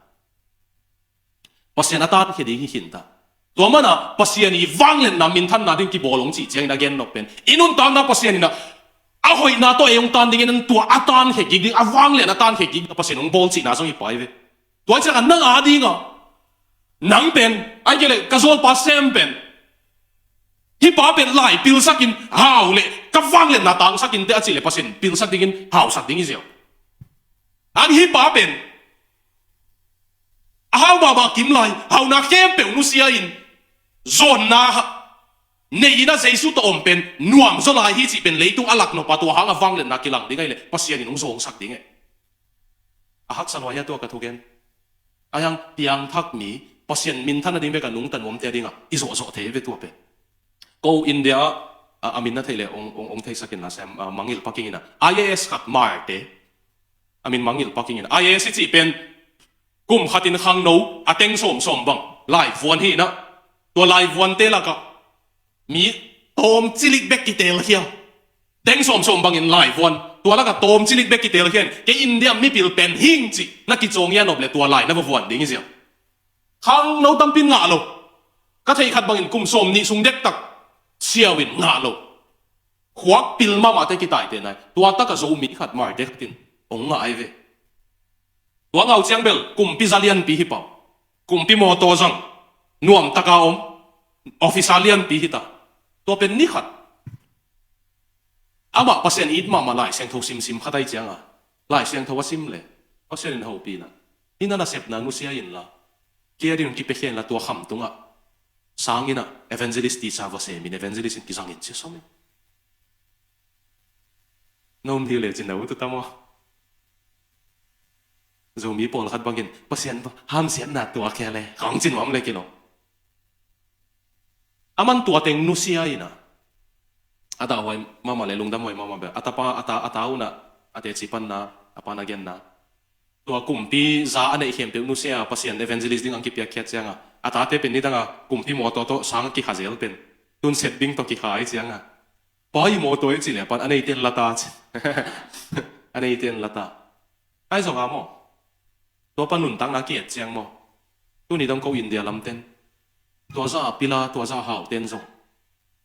pasien atan hi ding hi hin ta to mana pasien i wanglen na min than na ding ki bolong chi cheng na gen no pen inun ta na pasien na ahoy na to yung tan dingin tua atan hekig ding awang le na tan hekig pa sinong bol si na song ipai ve tua cha nang adi nga nang pen ai gele kazol pa sempen hi pa pen lai pil sakin haw le ka wang le na tang sakin te achile pasin pil sak dingin haw sak ding izyo ang hi pa pen haw ba kim lai haw na kem pe nu sia in zon na nei na Jesu to ompen nuam zo lai hi chi pen leitung alak no patu hang awang le na kilang dingai le pasian in zong sak dinge ahak salwa ya to ka thugen ayang tiang thak mi pasian min thana ding be ka nung tan om te dinga izo zo the ve tu pe go India amin na thele ong thei sakin na sam mangil paking ina IAS khat marte amin mangil paking ina IAS chi pen kum khatin khang no ateng som bang live one hi na to live one te la ka mi tom chilik bek kitel hiya teng som bangin live one tua la ka tom chilik bek kitel hian ke India mi pil pen hing chi na ki chong yan oble tua lai na vuan ding izia khang no tam pin nga lo ka thei khat bangin kum som ni sung dek tak siawin nga lo khwak pil ma ma te ki tai te nai tua ta ka zo mi khat mar dek tin ong nga ai ve tua ngau chiang bel kum pi zalian pi hi pa kum pi mo to jang nuam taka om officialian pi hita to pen ni khat ama pasien it ma malai seng tho sim khatai changa lai seng tho sim le pasien ho pi na ina na sep na nu sia in la kia din ki pe khen la to kham tunga sangina evangelist ti sa vase min evangelist in ki sangin che som non di le chin na tu tamo zo mi pol khat bangin pasien ham sian na to khele khang chin wam le kilo aman tua teng nusia ina ada wai mama le lungdam wai mama be atau na ate chipan na apa na gen na tua kumpi za ane hem pe nusia pasien evangelist ding angki pia khet changa atate pen ni danga kumpi mo to sang ki khazel pen tun set ding to ki khai changa pai mo to chi le pan ane ten lata ane ten lata ai zo nga mo to panun tang na ki chang mo tu ni dong ko India lam ten tua za pila tua za hau ten zo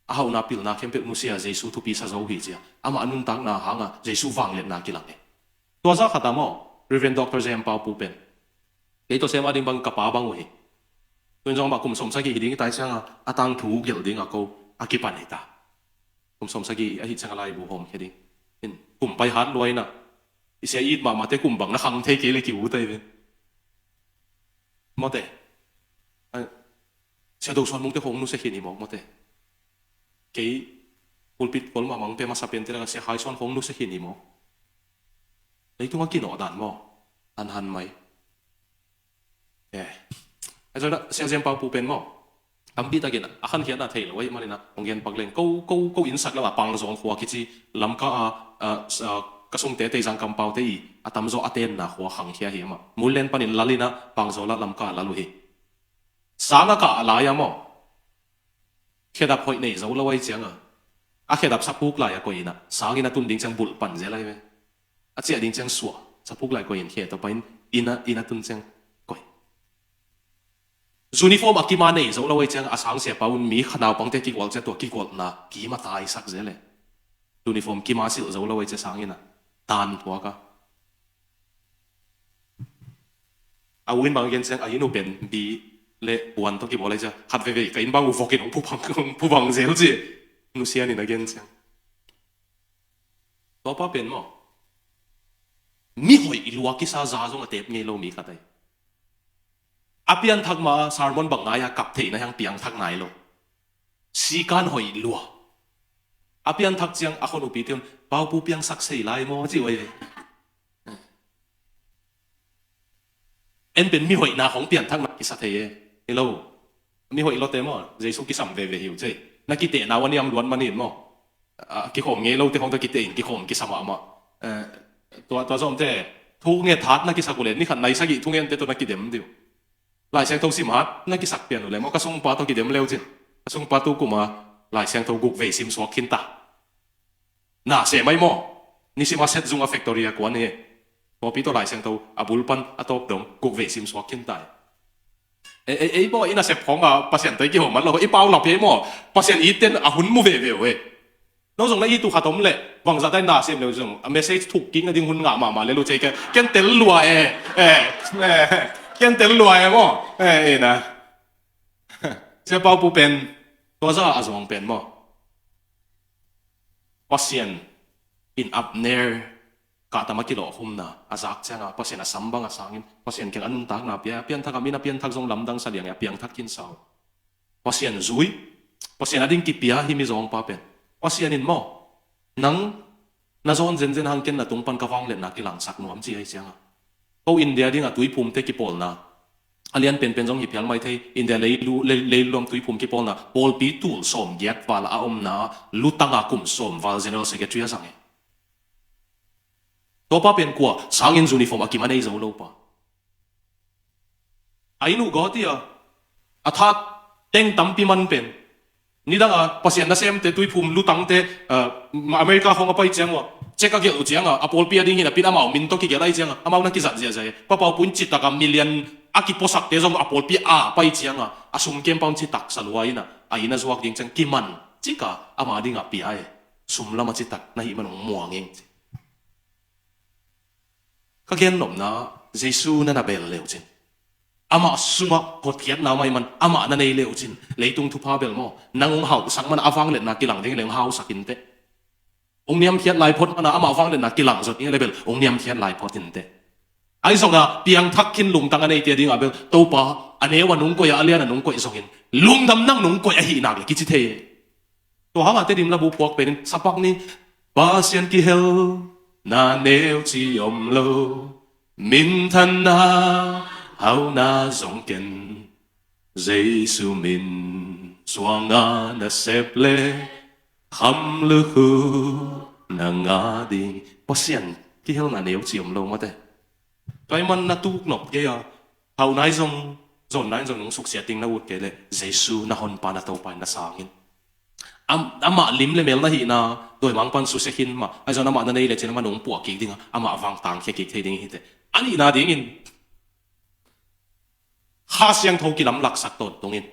hau na pil na kempe musia Jesu tu pisa zo hi chia ama anun tang na hanga Jesu wang le na kilang e tua za khata mo Reverend Dr. Jem Pau pu pen ke to sem ading bang kapa bang wi tun jong ba kum som sa ki hiding tai changa atang thu gel ding ako akipan eta kum som sa ki a hi changa lai bu hom heding in kum pai han loi na isia it ma te kum bang na khang the ke le ki u tai ve mo te sẽ đâu son mong te hong nu se hini mo te ke pulpit kol ma mang pe ma sapen te la se hai son hong nu se hini mo leitung ki no dan mo an han mai cho nó xem bao bù bên mò âm bi ta kia à khăn hiện là thấy rồi mà nè ông yên bạc lên câu in sắc là bằng giống hoa kia làm cái sông tế tây giang cầm bao tế à tầm gió tên là hoa hàng kia hiểm mà muốn lên panin lali na bằng gió là làm cả lalu hi sáng cả lại à mò khi đạp hội này giấu lâu ấy chẳng à khi đạp sắp bút lại à coi nè sáng khi na tuân đình chẳng bụi bẩn dễ lại vậy à chỉ đình chẳng sủa sắp bút lại coi khi tao phải ina tuân chẳng uniform akima nei zo lawai chang asang se paun mi khanaw pangte ki wal che to ki kol na ki ma tai sak zele uniform ki ma sil zo lawai che sangina tan thua ka awin bang gen chang ayinu ben bi le wan to ki bolai cha khat ve ka in bang u fokin pu bang zel ji nu sia ni na gen chang to pa pen mo mi hoi ilua ki sa za zong atep ngei lo mi khatai apian thak ma sarmon bangaya kap thei na hang piang thak nai lo si kan hoi lua apian thak chiang akhon upi tion pau pu piang sak sei lai mo chi oi en ben mi hoi na hong pian thak na ki sa thei hello mi hoi lo te mo jesu ki sam ve ve hiu che na ki te na wan yam luan manin mo ki khom nge lo te hong ta ki te in ki khom ki sama ma to zom te thu nge that na ki sa kulen ni khan nai sa gi thu nge te to na ki dem diu lại sang thâu sim hát ngay cái sạc tiền rồi lấy một cái sung pa tao kỹ điểm leo chứ sung pa tu cũng mà lại sang thâu gục về sim swak kinta na sẽ mấy mò ni sim set dung factory của anh ấy có biết tôi lại sang thâu abulpan atop dong gục về sim swak kinta ấy bao ina sẽ phong à patient tới cái hôm mà lo ấy bao lọc ấy mò patient ít tên à hun mu về vậy nó dùng lấy ít tu khát tóm lệ vòng ra tay na xem đều dùng message thuộc kín cái tiếng hun ngạ mà lấy lo chơi cái tên lùa kiến tên loài à mò nè这包不变多少啊种变么pasien in up near cả tama kilo hôm na azak chang à pasien à sambang à sangin pasien keng anung tak na pian thak amin pian thak zong lamdang sa liang ya pian thak kin sao pasien zui pasien ading ki pia hi mi zong pa pen pasien in mo nang na zon zen hang ken na tung pan ka wang le na ki lang sak nuam chi ai chang à câu India đi ngà túi phum te kipol na alian pen jong hipial mai thei India lei lom túi phum kipol na pol pi tul som giat wal a om na lutanga kum som wal general secretary sang e to pa pen kwa sangin uniform akima nei zo lo pa ainu goti a thak teng tampi man pen ni dang pasien na sem te túi phum lutang te America hong pai chang wa check cái kiểu chiang à apol pia ding hina pin amao min to ki gelai chiang amao na ki zat zia zai pa pau pun chi taka million aki posak te zong apol pia a pai chiang asum kem paun chi tak salwai na aina zuak ding chang kiman chika ama ding a pia e sum lama chi tak na hi manong muang eng ka gen nom na jesu na bel leu chin ama suma pot kiat na mai man ama na nei leu chin leitung thu pa bel mo nang hau sang man awang le na kilang ding leng hau sakin te ông niệm thiệt lại phật na ama vang lên là kilang zot in level ông niệm thiệt lại phật in te ai zong piang thak kin lung tang anei te ding abel to pa ane wa nung ko ya alian nung ko zong in lung dam nang nung ko ya hi nak ki chi the to ha te dim la bu pok pen sapak ni pasien ki hel na neu chi om lo min than na hau na zong ken jesu min suanga na seple khăm lư khu na ngã đi pasien ki hel na neu chiom lo mate toy man na tu nop ke ya hau nai zong nai zong nung suk sia ting na ut ke le jesu na hon pa na to pa na sangin ama lim le mel na hi na doi mang pan su se hin ma ai zong ama na nei le chen ma nung pu ki ding ama wang tang ke ki the ding hi te ani na ding in ha siang tho ki lam lak sak ton tong in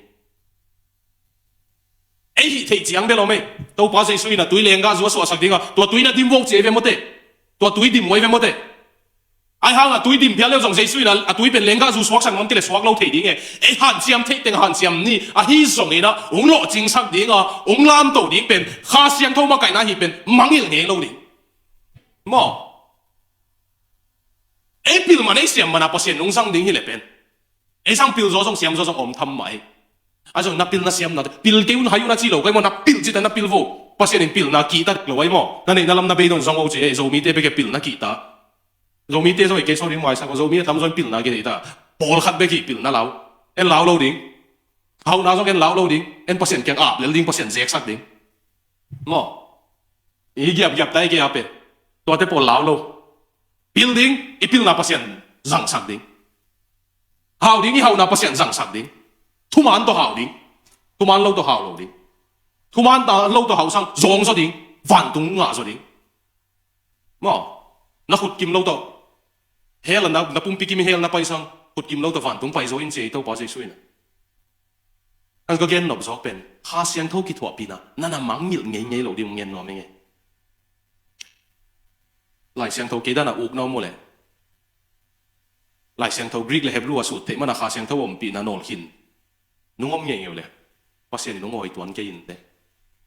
ấy thì chiang bên lo mày tàu pa say suy na túi lên ga rúa sủa sạc tiếng tua túi na dim vô chế về một tệ tua túi dim muối về một tệ ai hang túi dim phía leo dòng say suy na túi bên lên ga rúa sủa sang món cái sủa lâu thể tiếng ấy hàn chiam thế tiếng hàn chiam ni hi sòng ấy na ông lộ chính xác tiếng ông lam tổ tiếng bên ha xiang thâu mà cái na hi bên mang hiểu nghe lâu đi mò ấy bil mà ấy xiam mà na pasien nông sang tiếng hi lệ bên ấy sang bil rồi xiam rồi om tham mày à rồi napil na siam na pil kêu na hayu na chi lo kai mo napil chi ta napil vo pasien in pil na kita lo ai mo na nei na lam na be don song o che zo mi te be ke pil na kita zo mi te zo ke so ring wai sa zo mi tam zo pil na ke ta bol khat be ki pil na lau en lau lo ding hau na jong en lau lo ding en pasien kyang ap le ding pasien zek sak ding ngo i gyap tai ke ape to te pol lau lo building ipil na pasien zang sak ding hau ding i hau na pasien zang sak ding thu man to hau ding thu man lo to hau lo ding thu man ta lo to hau sang zong so ding van tung nga so ding mo na khut kim lo to hel na pum pi kim hel na pai sang khut kim lo to van tung pai zo in che to pa se sui na an ko gen no zo pen ha siang tho ki thua pi na na mang mil ngei lo ding ngen no me nge lại sang thâu kế đa là uk nó mua lệ lại sang thâu Greek là Hebrew sụt thế mà là khá sang thâu ổn bị là nổi hin nung ông nhiều lệ bác sĩ nung ngồi tuần cái in thế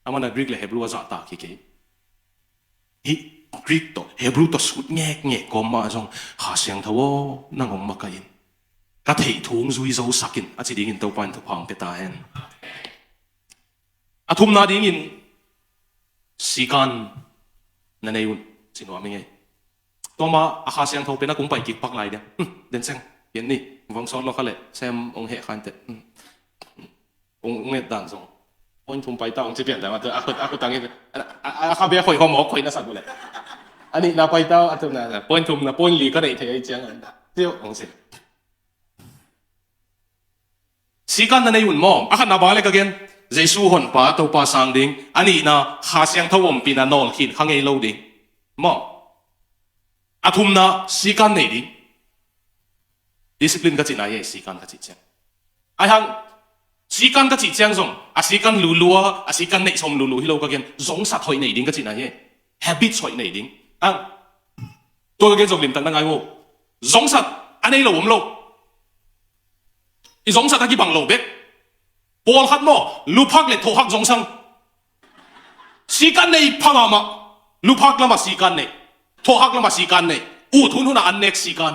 mà là Greek là Hebrew giả ta cái hi Greek to Hebrew to sụt nghe có mà xong khá sang thâu năng ông mà cái in các thầy thuốc duy dấu sắc in chỉ đi in tàu pan tàu phẳng beta hen thum na đi in sĩ can nên này xin nói mình ngheตัวมาอาคาเซียงทงเป็นนักกุ้งไปกิกปักไหลเนี่ยเดินเซงเห็นนี่วังซ้อนเราเขาเลยแซมองเหขันเตะองเงยด่านส่งปนทุ่มไปต้าองจะเปลี่ยนแต่ว่าอากุตังเงี้ยอาคาเบียข่อยข้อหมอข่อยน่าสั่นเลยอันนี้นาไปต้าอันนั้นนะปนทุ่มนะปนหลีก็ได้เทียเจียงเที่ยวองเสียสีกันนั่นในหุ่นมอมอาคานาบาเลยก็เกินเจสูหอนป้าตัวป้าสังดิงอันนี้นะคาเซียงทวมปีน่ะนอลขินข้างไงโลดิงมออาทุมนะสีกันไหนดิดิสซิปลินก็จีนายสีกันก็จีเจียงไอ้ฮังสีกันก็จีเจียงส่งอาสีกันลัวอาสีกันไหนสมลัวที่เราก็เกินสงสัยถอยไหนดิก็จีนาย habit ถอยไหนดิอ่ะตัวก็เกินส่งลิมตั้งนั่งไงโว้สงสัยอันนี้เราผมโลอีสงสัยตะกี้บังโลเบ็กบอลขัดมั่วลูพักเลยโถหักสงสัยสีกันไหนพังอามาลูพักละมาสีกันไหนโทหักละมาสีกันเนี่ยอู้ทุนหุ่นอันเน็กสีกัน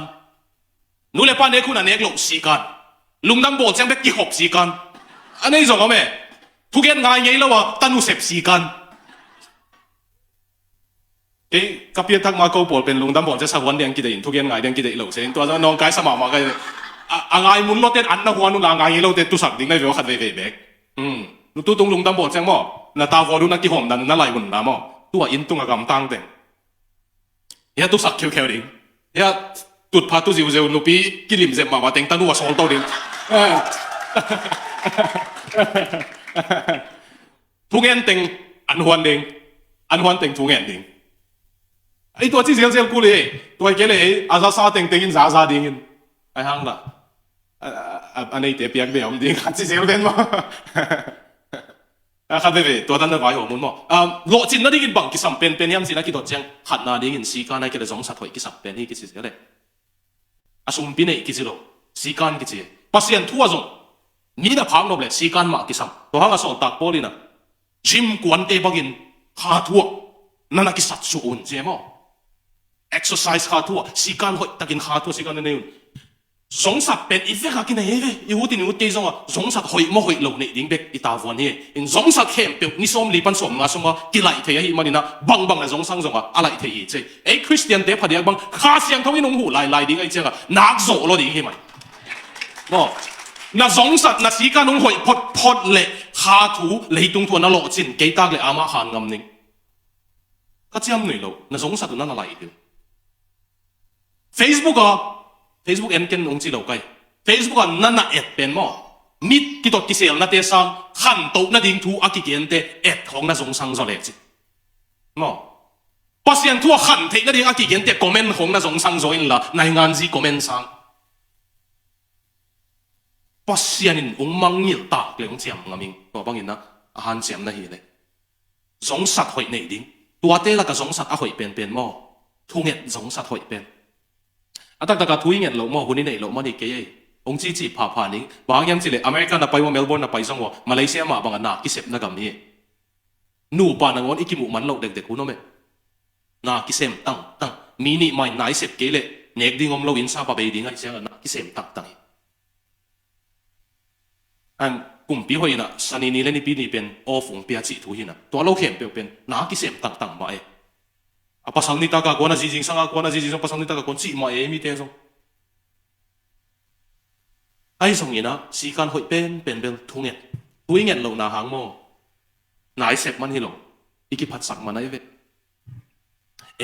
นู่นเลยป้าเน็กหุ่นอันเน็กหลงสีกันลุงดำโบดแจ้งเบ็กกี่หกสีกันอันนี้ส่งเอาไหมทุกอย่างง่ายไงแล้ววะตันุเสพสีกันเอ๊ะกับเพียรทักมาเกาโบดเป็นลุงดำโบดจะสวรรค์เดียงกี่เดือนทุกอย่างง่ายเดียงกี่เดือนหลงเส้นตัวน้องกายสมามากันง่ายมุนรถเต้นอันนั้นหัวนู่นง่ายไงเราเต้นตุสักดิ้งได้เวลขัดเวเบ็กนู่นตัวตรงลุงดำโบดแจ้งมั่วน่าตาหัวดูนักกี่หอมนั่นน่าไหลหุ่นน้ำมั่วตัวอินตุงกับกำตังเต็ง呀，都實 QQ 零，呀，都拍都少少，路比吉林只麻麻定，但都話爽到零。ทุกอย่าง定อันหวน定，อันหวน定ทุกอย่าง定。ไอ้ตัวที่เสียงกูเลยตัวแกเลยอาซาซา定定ซาซา定ไอ้ห้างละอันนี้เตียเปียกเดียวมัน定ที่เสียงเป็นมั้งครับเว้ยตัวนั้นน่ะไว้หัวมุนมั้งโลจินนั่นที่กินบังกิสัมเป็นยามสินะกิตัวเจียงขัดนาดีกินสีกันให้กิเลสสงสัยถอยกิสัมเป็นนี่กิสิอะไรอาสุมปีนี่กิสิโลสีกันกิสิปัสยันทั่วจงนี่น่ะพังลบเลยสีกันมากิสัมตัวห้างอาสอนตักโปลีน่ะจิมกวนเตบักินหาทั่วนั่นน่ะกิสัตสูนเจ้ามั้ง exercise หาทั่วสีกันหอยตักินหาทั่วสีกันนั่นเองสงสัยเป็นอีเฟกกินอะไรอยู่ที่นู่นที่จงอ่ะสงสัยหอยมั่วหอยเหล่านี้ดิ้งเบกอีตาวันนี้อินสงสัยเข้มเปียกนิสมลีปันสมมาสมว่ากิไลเทียฮีมันนี่นะบังเลยสงสัยจงอ่ะอะไรเทียเจ้ไอ้คริสเตียนเดฟพอดีบังข้าเสียงเท่านี้น้องหูไล่ดิ้งไอ้เจ้านักโซ่เราดิ้งเห็นไหมบ่น่ะสงสัยน่ะสีกันน้องหอยพอดเละข้าถูเลยตรงตัวน่ะหล่อจินเกตากเลยอามาหันงำนิ่งก็เจ้าหนุ่ยเราน่ะสงสัยตัวนั้นอะไรเดียว Facebook อ่ะFacebook เอ็นกันองค์จีเหล่าไก่ Facebook อันนั้นน่ะเอ็ดเป็นมั้งมิดกิตกิเซลน่ะเตสังขันโตน่ะดิ้งทูอากิเกนเตเอ็ดของน่ะสงสังโซเล็กจิมั้งปัสยันทั่วขันเทน่ะดิ้งอากิเกนเตคอมเมนต์ของน่ะสงสังโซอินละในงานจีคอมเมนต์สังปัสยันองมังยิลตากเลยองเจียมงามิงตัวบางยินนะอาหารเจียมน่ะเฮียเลยสงสัยหอยในดิ้งตัวเตละก็สงสัยอาหอยเป็นมั้งทุ่งเอ็ดสงสัยหอยเป็นอาตักกะทุยเงี้ยเราหม้อคนนี้เนี่ยเราไม่ได้เกย์องค์จีผ่านิ่งบางอย่างสิเลยอเมริกันน่ะไปว่าเมลเบิร์นน่ะไปสังว่ามาเลเซียมาบางอันนักกิเสพนักกำนี้นู่ปานังวันอีกิมุมันเราเด็กๆคุณน้องเม่นักกิเสพตั้งมินิไม่นายเสพเกย์เลยเน็กดิ้งอมเราอินซาบะเบดิ้งไอ้เจ้านักกิเสพตั้งอันกลุ่มปีหอยน่ะสันนิษฐานนี่ปีนี้เป็นออฟงเปียจิทุยน่ะตัวเราเข้มเป็นนักกิเสพตั้งมาpasang ni taga ko na jijing sang ako na jijing pasang ni taga ko si ma mi te so ai song ina si kan hoi pen bel thunget tuinget lo na hang mo nai sep man hi lo iki phat sak manai ve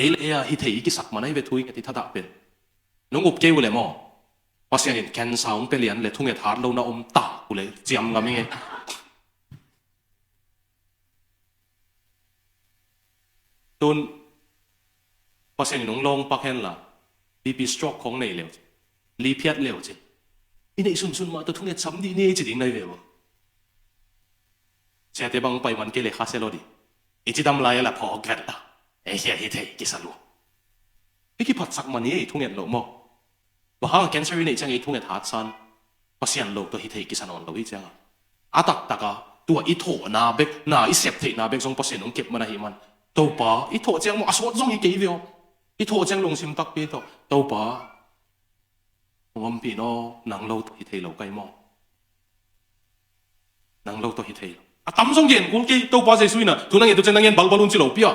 el ea hi thei iki sak manai ve tuinget ti thada pen nung up ke ule mo pasian in ken saung pelian le thunget har lo na ta ule chiam ngami nge tun pasian nung long pakhen la BP stroke khong nei leo li phiat leo che ini sun ma to thunget sam di ni chi ding nai ve bo che te bang pai man ke le kha se lo di ichi dam lai la pho gat la e hia hi thei ki salu iki phat sak man ni thunget lo mo wa ha cancer ni chang i thunget hat san pasian lo to hi thei ki sanon lo hi chang atak taka tua i tho na bek na i sep thei na bek jong pasian ong kep mana hi man to pa i tho chang mo asot jong i ke veo i tho chang long sim tak pi to pa ngom pi no nang lo to hi thei lo kai mo nang lo to hi thei a tam jong gen kul ki to pa je suina tunang e to chang nang bal balun chi lo pia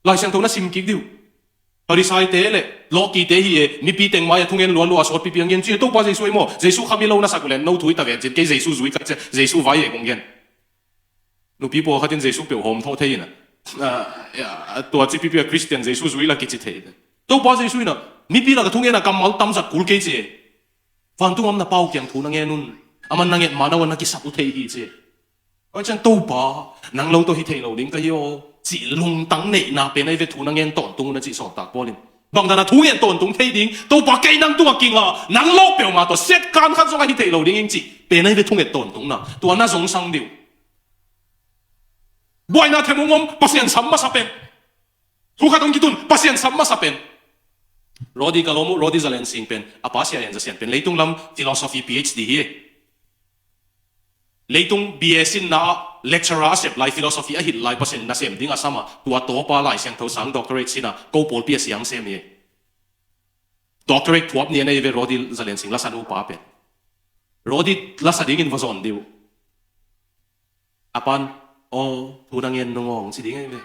lai sang to na sim ki diu hari sai te le lo ki te hi e mi pi teng mai thungen lo lo asot pi piang gen chi to pa je sui mo jesu khami lo na sakulen no thui ta ve je ke jesu zui ka che jesu vai e kong gen no pi po khatin jesu pe hom tho thei na to chi pi pi christian jesu zui la ki chi thei to pa je sui na mi pi la ka thungen na kamal tam sat kul ke che van tu am na pau kyang thu na nge nun aman na nge ma na wan na ki sap u thei hi che oi chan to pa nang lo to hi thei lo ding ka yo chỉ lung tăng nệ na bên này về thu năng yên tổn tung nó chỉ sọt tạc bò lên bằng đó là thu yên tổn tung thấy đinh tôi把cái năng tung kinh à năng lô biểu mà tôi xét can khát trong cái thị lầu đinh chỉ bên này về thu yên tổn tung na tôi na giống sang điều boy na thêm ngom pasien samma sapen thu khát ông kitun pasien samma sapen Rodi kalomu Rodi zalen sing pen apa sia yang zasian pen leitung lam philosophy PhD hi leitung BSc na lecturer sep lai philosophy a hit lai pasen na sem ding asama tua to pa lai siang tho sang doctorate sina ko pol pi siang sem ye doctorate thuap ni nei ve Rodi zalen sing la san u pa pen Rodi la sa ding in vazon diu apan o thu nang yen nongong si ding ai ve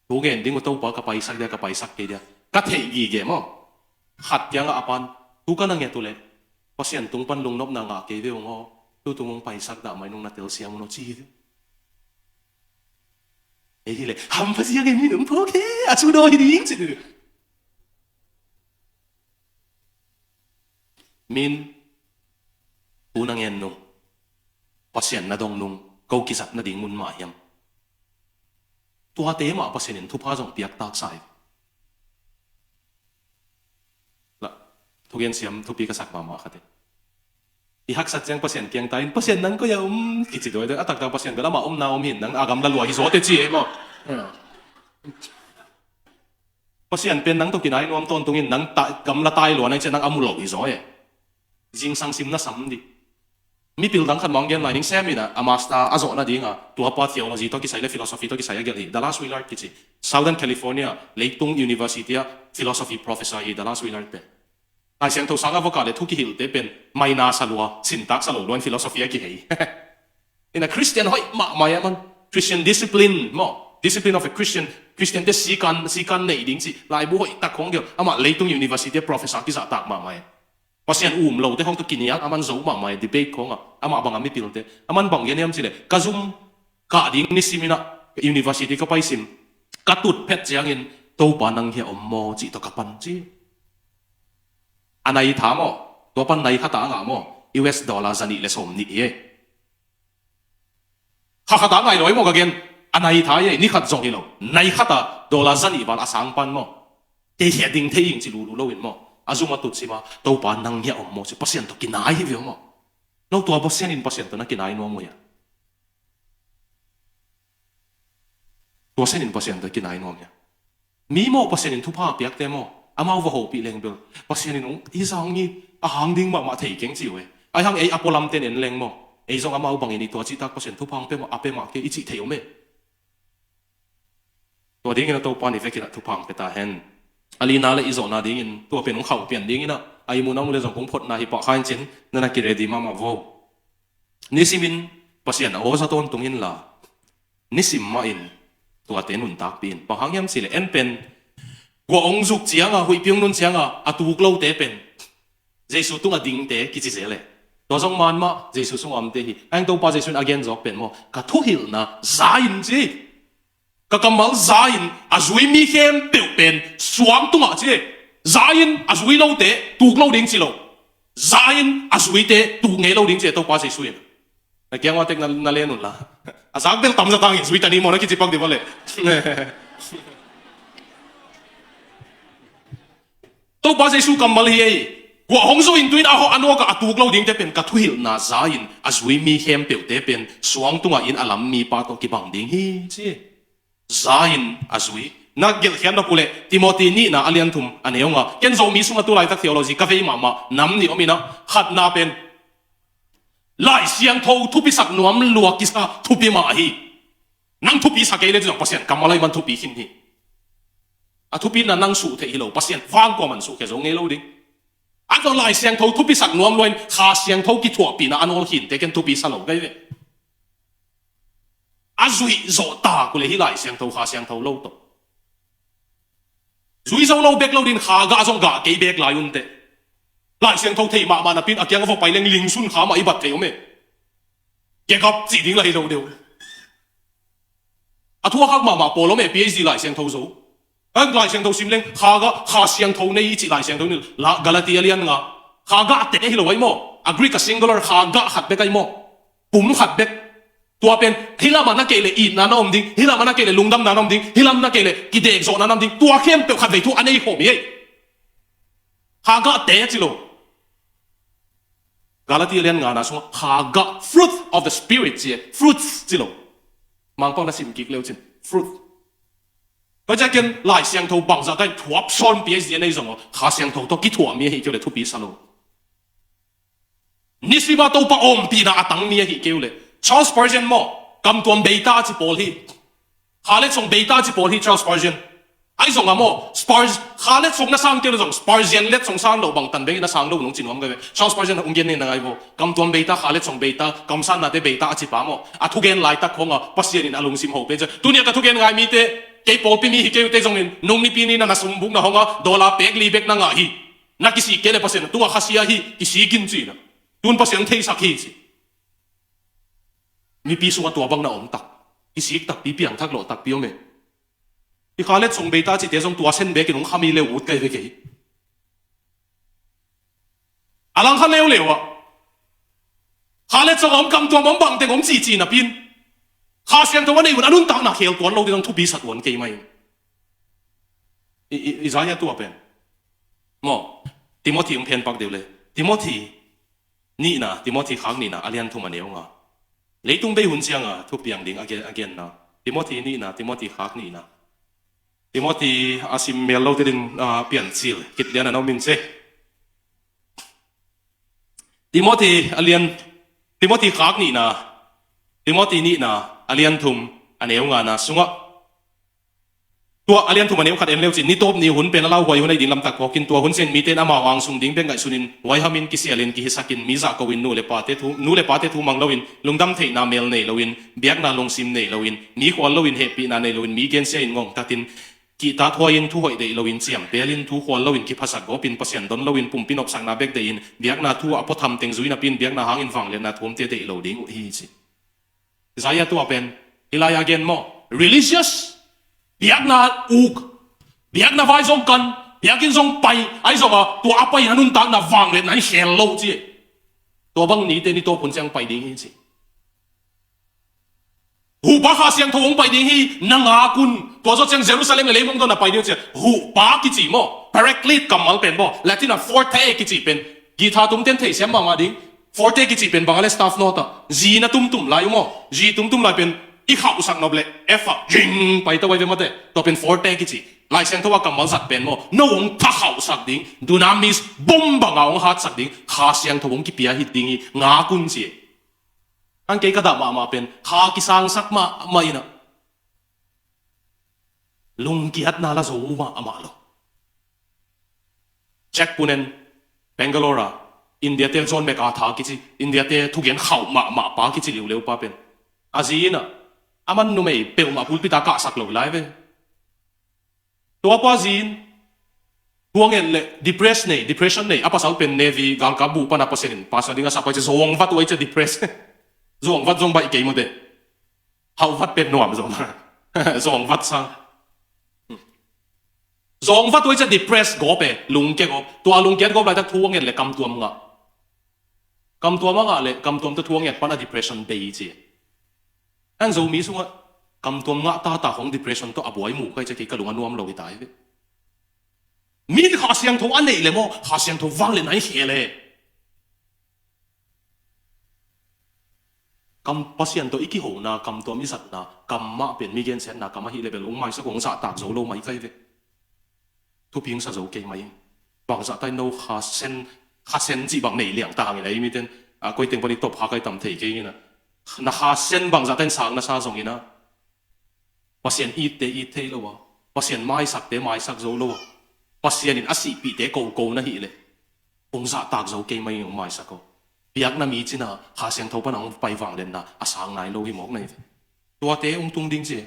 thu ngen ding to pa ka pai sak ke dia ka thei gi ge mo khat yang apan tu ka nang ye tu le pasien tung pan lung nop na nga ke ve ngo tu tung pai sak da mai nung na tel siam no chi e hi le ham pa sia ge mi nung pho ke a chu do hi ding chi min tu nang yen nung pasien na dong nung câu kỳ sat na ding mun ma yam tua te ma pasien in thu pha jong piak tak sai la thu gen siam thu pi ka sak ma khate i hak sat jang pasien kiang tain pasien nan ko ya ki chi doi atak ta pasien bela ma na hin nang agam la lua hi zo te chi e mo pasien pen nang to kinai nom ton tungin nang ta gam la tai lo nang chen nang amulo hi zo e jing sang sim na sam di mi pil dang khan mong gen lining semina amasta azo na dinga tua pa theology to ki sai le philosophy to ki sai gel hi Dallas Willard ki chi Southern California Leitung University philosophy professor hi Dallas Willard pe ai siang tho sang avoka le thu ki hil te pen mai na salwa syntax salo lon philosophy ki hei in a Christian hoi ma man Christian discipline of a Christian te si kan nei ding chi lai bu hoi tak khong gel ama Leitung University professor ki za tak ma mai pasien lo te hong to kiniak aman zo ma mai debate khonga ama bang ami pilte aman bang yeniam chile kazum ka ding ni simina university ka paisim katut phet chiangin to panang hi ommo chi to kapan chi anai thamo to pan nai khata nga mo US dollar zani le som ni e khata ngai loi mo ka gen anai tha ye ni khat jong hi lo nai khata dollar zani ban asang pan mo te he ding the ing chi lu lo in mo azuma tut sima to pa nang ya ommo se pasien to kinai hi mo no to pasien in pasien to na kinai no mo ya to pasien in pasien to kinai no ya mi mo pasien in thu pa piak te mo amau va ho pi leng bel pasien in i sang ni a hang ding ma thei keng chi we ai hang ei apolam ten en leng mo ei zong amau bang ni to chi tak pasien thu pang pe mo ape ma ke i chi thei o me to ding na to pa ni ve ki thu pang pe ta hen alina le izo na ding in to pen khau pian ding ina ai mu na mu le jong kong phot na hi pa khain chin na ki ready ma vo ni simin pasien o sa ton tungin la ni sim ma in to aten un tak pin pa hangyam sile en pen go ong zuk chianga hui piang nun chianga atu glo te pen Giêsu tung ding te ki chi zele to jong man ma Giêsu sung am te hi ang to pa Giêsu again jok pen mo ka thu hil na zain chi ka kamal zain azui mi khem pe pen suang tunga chi zain azui lo te tu lo ding chi lo zain azui te tu nge lo ding chi to pa Giêsu yin na kyang wa tek na le nun la azak bel tam za tang zui tani mo na ki chi pak di bole to pa Giêsu kamal hi wa hong zo in tuin a ho ano ka atuk lo ding te pen ka thuil na za in azui mi hem pe te pen suang tunga in alam mi pa to ki bang ding hi chi za in azui na gel khian na pule Timothy ni na alian thum aneonga ken zo mi sunga tu lai tak theology ka vei mama nam ni omina khat na pen lai siang tho thu pi sak nuam lua ki sa thu pi ma hi nang thu pi sa ke le jong pasien kamalai man thu pi hin hi a thu pi na nang su the hi lo pasien wang ko man su ke zo nge lo ding anh còn lại xem thâu thu pi sạc nuông luôn khá xem thâu kỹ thuật bị na anh ol hin để cái thu pi sa lâu cái vậy à duy rõ ta của lấy lại xem thâu khá xem thâu lâu to duy rõ lâu bek lâu din khá gà trong gà cái bek lại un tệ lại xem thâu thấy mà na pin à kiang vô phải lên linh sun khá mà ibat thấy không cái gặp chỉ định lại lâu đều à thua khác mà bỏ lắm mẹ PhD lại xem thâu số anh lại xem thâu sim lên khá xem thâu này chỉ lại xem thâu này là Galatia liên ngà khá gà tệ hi lo ấy mò Greek singular khá gà hạt bek ấy mò bùm hạt bek tua pen hilam mana kele in na nom ding hilam mana kele lungdam na nom ding hilam na kele kidek zo na nom ding tua khem pe khat ve thu anei ho mi khá gà tệ chỉ lo Galatia liên ngà na sung khá gà fruit of the spirit chỉ fruits chỉ lo mang pong na sim kik leo chin fruit bây giờ kiến lại xem thâu bằng ra cái thuốc son bia gì này rồi khá xem thâu to kỹ thuật mi hi kêu là thu bia salo nisiba to pa om pi na atang mi hi kêu là Charles Spurgeon mo cầm tuam beta chỉ bol hi khá lệ trong beta chỉ bol hi Charles Spurgeon ai dùng à mo Spurgeon khá lệ trong na sang kêu là dùng Spurgeon lệ trong sang lâu bằng tần bê na sang lâu nung chín hom cái Charles Spurgeon ung gen ne na ai bo cầm tuam beta khá lệ trong beta cầm san na te beta chỉ pa mo à thu gen lại tak khong à pasien in alung sim ho pe je tu nia ka thu gen ngai mi te cái bộ phim hi kêu tê trong nên nông ni pin na sum buk na honga dollar pek li bek na nga hi na kisi kele pasen tu khasia hi kisi kin chi na tun pasen thei sak hi chi mi pi suwa tua bang na om tak kisi tak pi piang thak lo tak pi ome i khalet song beta chi te jong tua sen be ki nong khami le ut kai ve ke alang khan leo lewa khalet song om kam tua mom bang te om chi chi na pin khá xem tôi này vẫn ăn tao na khel tuan lâu đi trong thu bí sát tuan cái mày Isaiah tu apa mo Timothy ông pen bạc đều lệ Timothy ni na Timothy khác ni na alian thu mà nếu ngà lấy tung bay hun chiang à thu piang ding again na Timothy ni na Timothy khác ni na Timothy asim mel lâu đi ding pian sil kit lian na min se Timothy alian Timothy khác ni na Timothy ni na alian thum aneu nga na sunga tua alian thum aneu khat en leo chin ni top ni hun pen lau hoi hunai din lam tak kin tua hun sen mi ten ama wang sung ding ben ngai sunin wai hamin ki sialin ki hisakin mi za ko win nu le pa te thu mang lowin lungdam thei na mel nei lowin biak na long sim nei lowin mi khwal lowin happy na nei lowin mi gen se in ngong tatin ki ta thoin thu hoi dei lowin chiam pelin thu khwal lowin ki phasak go pin pasien don lowin pum pin op sang na bek dein biak na thu apo tham teng zui na pin biak na hang in wang le na thum te dei lo ding hi chi Isaiah tu apen ilai again mo religious biak na uk biak na vai zong kan biak in zong pai ai zong a tu apai anun tak na wang le nai hel lo chi to bang ni te ni to pun chang pai ding hi chi hu ba kha siang thong pai ding hi na nga kun to zo chang Jerusalem le mong do na pai ding chi hu ba ki chi mo paraclete kamal pen bo latin a forte ki chi pen githa tum ten thei sem ma nga ding forte ki chi pen bangale staff nota ji na tum lai mo ji tum lai pen i khau sak noble f jing pai to wai ve mate to pen forte ki chi lai sen thowa kamal sat pen mo no ong tha khau sak ding dunamis bom banga ong hat sak ding kha siang thong ki pia hi ding nga kun chi ang ke ka da ma pen kha ki sang sak ma ina lung ki hat na la zo ma ama lo check punen Bangalore India te John Mek atha ki chi India te thu gen khau ma pa ki chi liu pa pen azina aman nu mei pe ma pul pita ka sak lo lai ve to pa zin tuang en le depression nei apa sal pen nevi gal ka bu pa na pasenin pasa dinga sa pa che zong vat wai che depress zong vat zong bai ke mo de hau vat pen nuam zong zong vat sang zong vat wai che depress go pe lung ke go tua lung ke go lai ta tuang en le kam tuam nga kam tuam nga le kam tuam ta tuang en pa na depression be chi an zo mi sunga kam tuam nga ta hong depression to abuai mu kai che ki ka lunga nuam lo hi tai min ha siang tho an nei le mo ha siang tho wang le nai he le kam pasien to iki ho na kam to mi sat na kam ma pen mi gen sen na kam hi le bel ong mai sa kong sa tak zo lo mai kai ve thu ping sa zo ke mai bang sa tai no ha sen ji bang nei liang ta ngi lai mi ten a koi teng pani top ha kai tam thei ke ni na ha sen bang sa ten sang na sa zong ina pasien it te lo wa pasien mai sak te mai sak zo lo wa pasien in asi pi te ko na hi le ong sa tak zo ke mai ong mai sa ko piak na mi china ha siang tho pa nang pai wang len na asang nai lo hi mok nei tua te ong tung ding che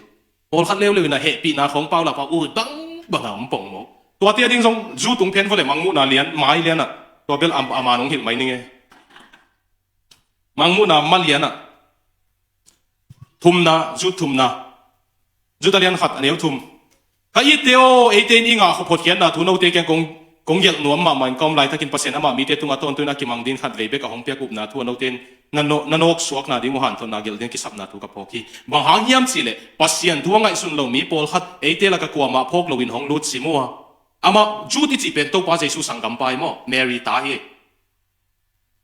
ol khat leo le na he pi na khong pau la pa u bang bang am pong mo tua te ding song zu tung pen fo le mang mu na lian mai lian na tua bel am ama nong hil mai ni nge mang mu na mal lian na thum na zu ta lian khat aneu thum ka i teo 18 inga kho phot khian na thu no te kyang kong yel nuam ma man kom lai takin pasen ama mi te tunga ton tuina ki mang din khat ve be ka hong pia kup na thu no ten nanok suak na ding mo han thon na gel den ki sap na thu ka phoki bang hang hiam chi le pasien thu ngai sun lo mi pol khat ate la ka kwa ma phok lo in hong lut si mo ama ju ti chi pen to pa jesu sangam pai mo mary ta hi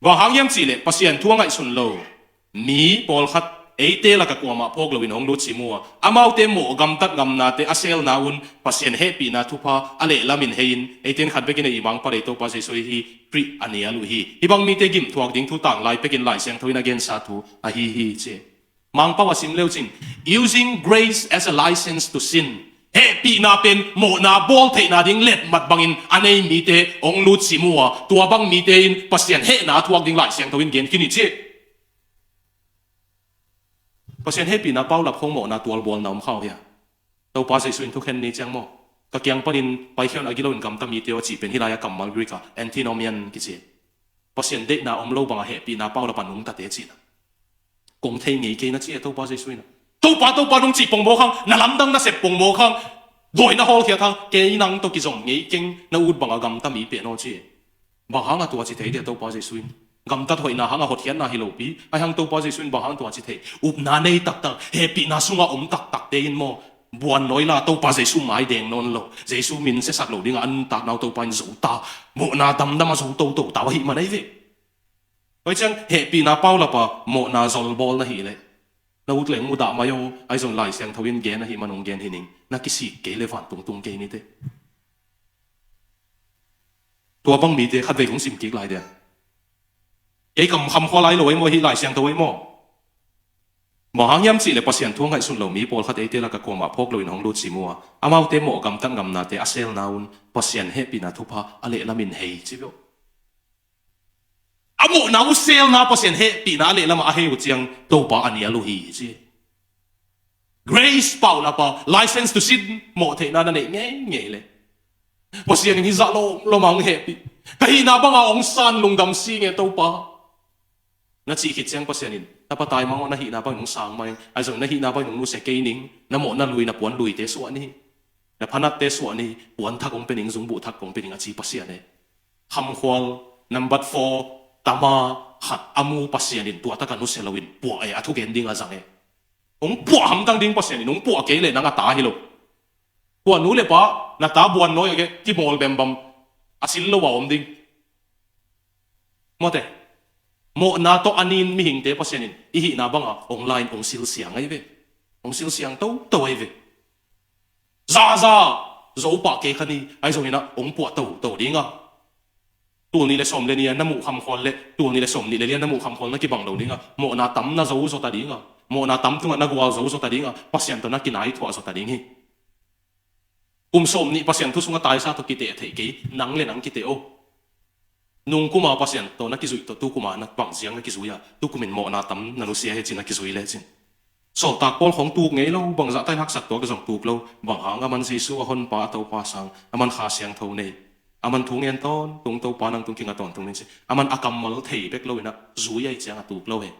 bang hang hiam chi le pasien thu ngai sun lo mi pol khat ate la ka kwa ma phok lo in hong lut si mo amau te mo gam tak gam na te asel na un pasien happy na thu pa ale lamin hein eten khat bekin ei bang pare to pa se so hi pri ania lu hi ibang mi te gim thuak ding thu tang lai pekin lai siang thoina gen sa thu a hi che mang pa wasim leu ching using grace as a license to sin happy na pen mo na bol the na ding let mat bangin anei mi te ong lut si mo tua bang mi te in pasien he na thuak ding lai siang thoin gen kini che pasien happy na pau lap khong mo na tual bol na khau ya to pa se suin thu khen ni chang mo ka kyang panin pai khian agilo in kam tam mi teo chi pen hilaya kamal grika antinomian ki che pasien de na lo bang happy na pau la panung ta te chi na kong thei ngi ke na chi to pa se suin to pa nong chi pong mo khang na lam dang na se pong mo khang doi na hol khia thang ke nang to ki zong ngi king na ud bang gam tam mi pe no chi ba hang a to chi thei de to pa se suin gam ta thoi na hanga hot hian na hi lo pi ai hang to pa je suin ba hang to chi thei up na nei tak happy na sunga tak te in mo buan noi la to pa je su mai deng non lo je su min se sak lo ding an tak nau to pa zo ta mo na dam dam zo to ta hi ma nei ve oi chang happy na pau la pa mo na zol bol na hi le na ut leng mu da ma yo ai zon lai siang thoin gen na hi manong gen hining na ki si ke le van tung ke ni te tua bang mi te khat ve kong sim ki lai de cái cầm hầm khoa lại lối môi hi lại sang tôi mò mà hàng yếm chỉ là pasien thuốc ngay xuân lầu mỹ bol khát ấy là cái quả mà phok lối nông lúa chỉ mua amau te mò cầm tăng ngầm na te asel naun pasien happy na thupa ale la min hei chỉ biết amo na sel na pasien happy na ale la ma hei uchiang to pa ania lu hi chi grace pau la pa license to sin mò thế na này nghe le pasien hi za lo mang happy cái na bang ông san lung dam si nghe to pa na chi khit chang pasien in na patay mango na hi na bang nung sang mai ai zong na hi na bang nung se ke ning na mo na lui na puan lui te so ani na phanat te so ani puan thak ong pening zung bu thak ong pening a chi pasien ne ham khwal number 4 tama hat amu pasien in tua ta kan nu selawin pu ai athu gen ding a zang e ong pu ham tang ding pasien in ong pu ke le na nga ta hi lo puan nu le pa na ta buan noi ke ki bol bem bam asil lo wa om ding mo te mo na to anin mi hing te pasien in i hi na banga online ong sil siang ai ve ong sil siang to ai ve za zo pa ke khani ai zo ina ong pu to dinga tu ni le som le ni na mu kham khol le tu ni le som ni le na mu kham khol na ki bang lo dinga mo na tam na zo so ta dinga mo na tam tu na gwa zo so ta dinga pasien to na kinai thwa so ta ding hi som ni pasien tu sunga tai sa to ki te thei ki nang le nang ki te o nung kuma pasien to na ki zui to tu kuma na bang jiang na ki zuya tu kumin mo na tam na lu sia he chin na ki zui le chin so ta pol khong tu ngei lo bang za tai hak sat to ka zong tu lo bang hang aman si su hon pa to pa sang aman kha siang tho nei aman thung en ton tung to panang tung kinga ton tung ning se aman akamal thei bek lo ina zui ai chang atu lo he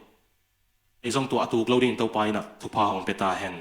e jong to atu lo ding to pa ina thu pa hong peta hen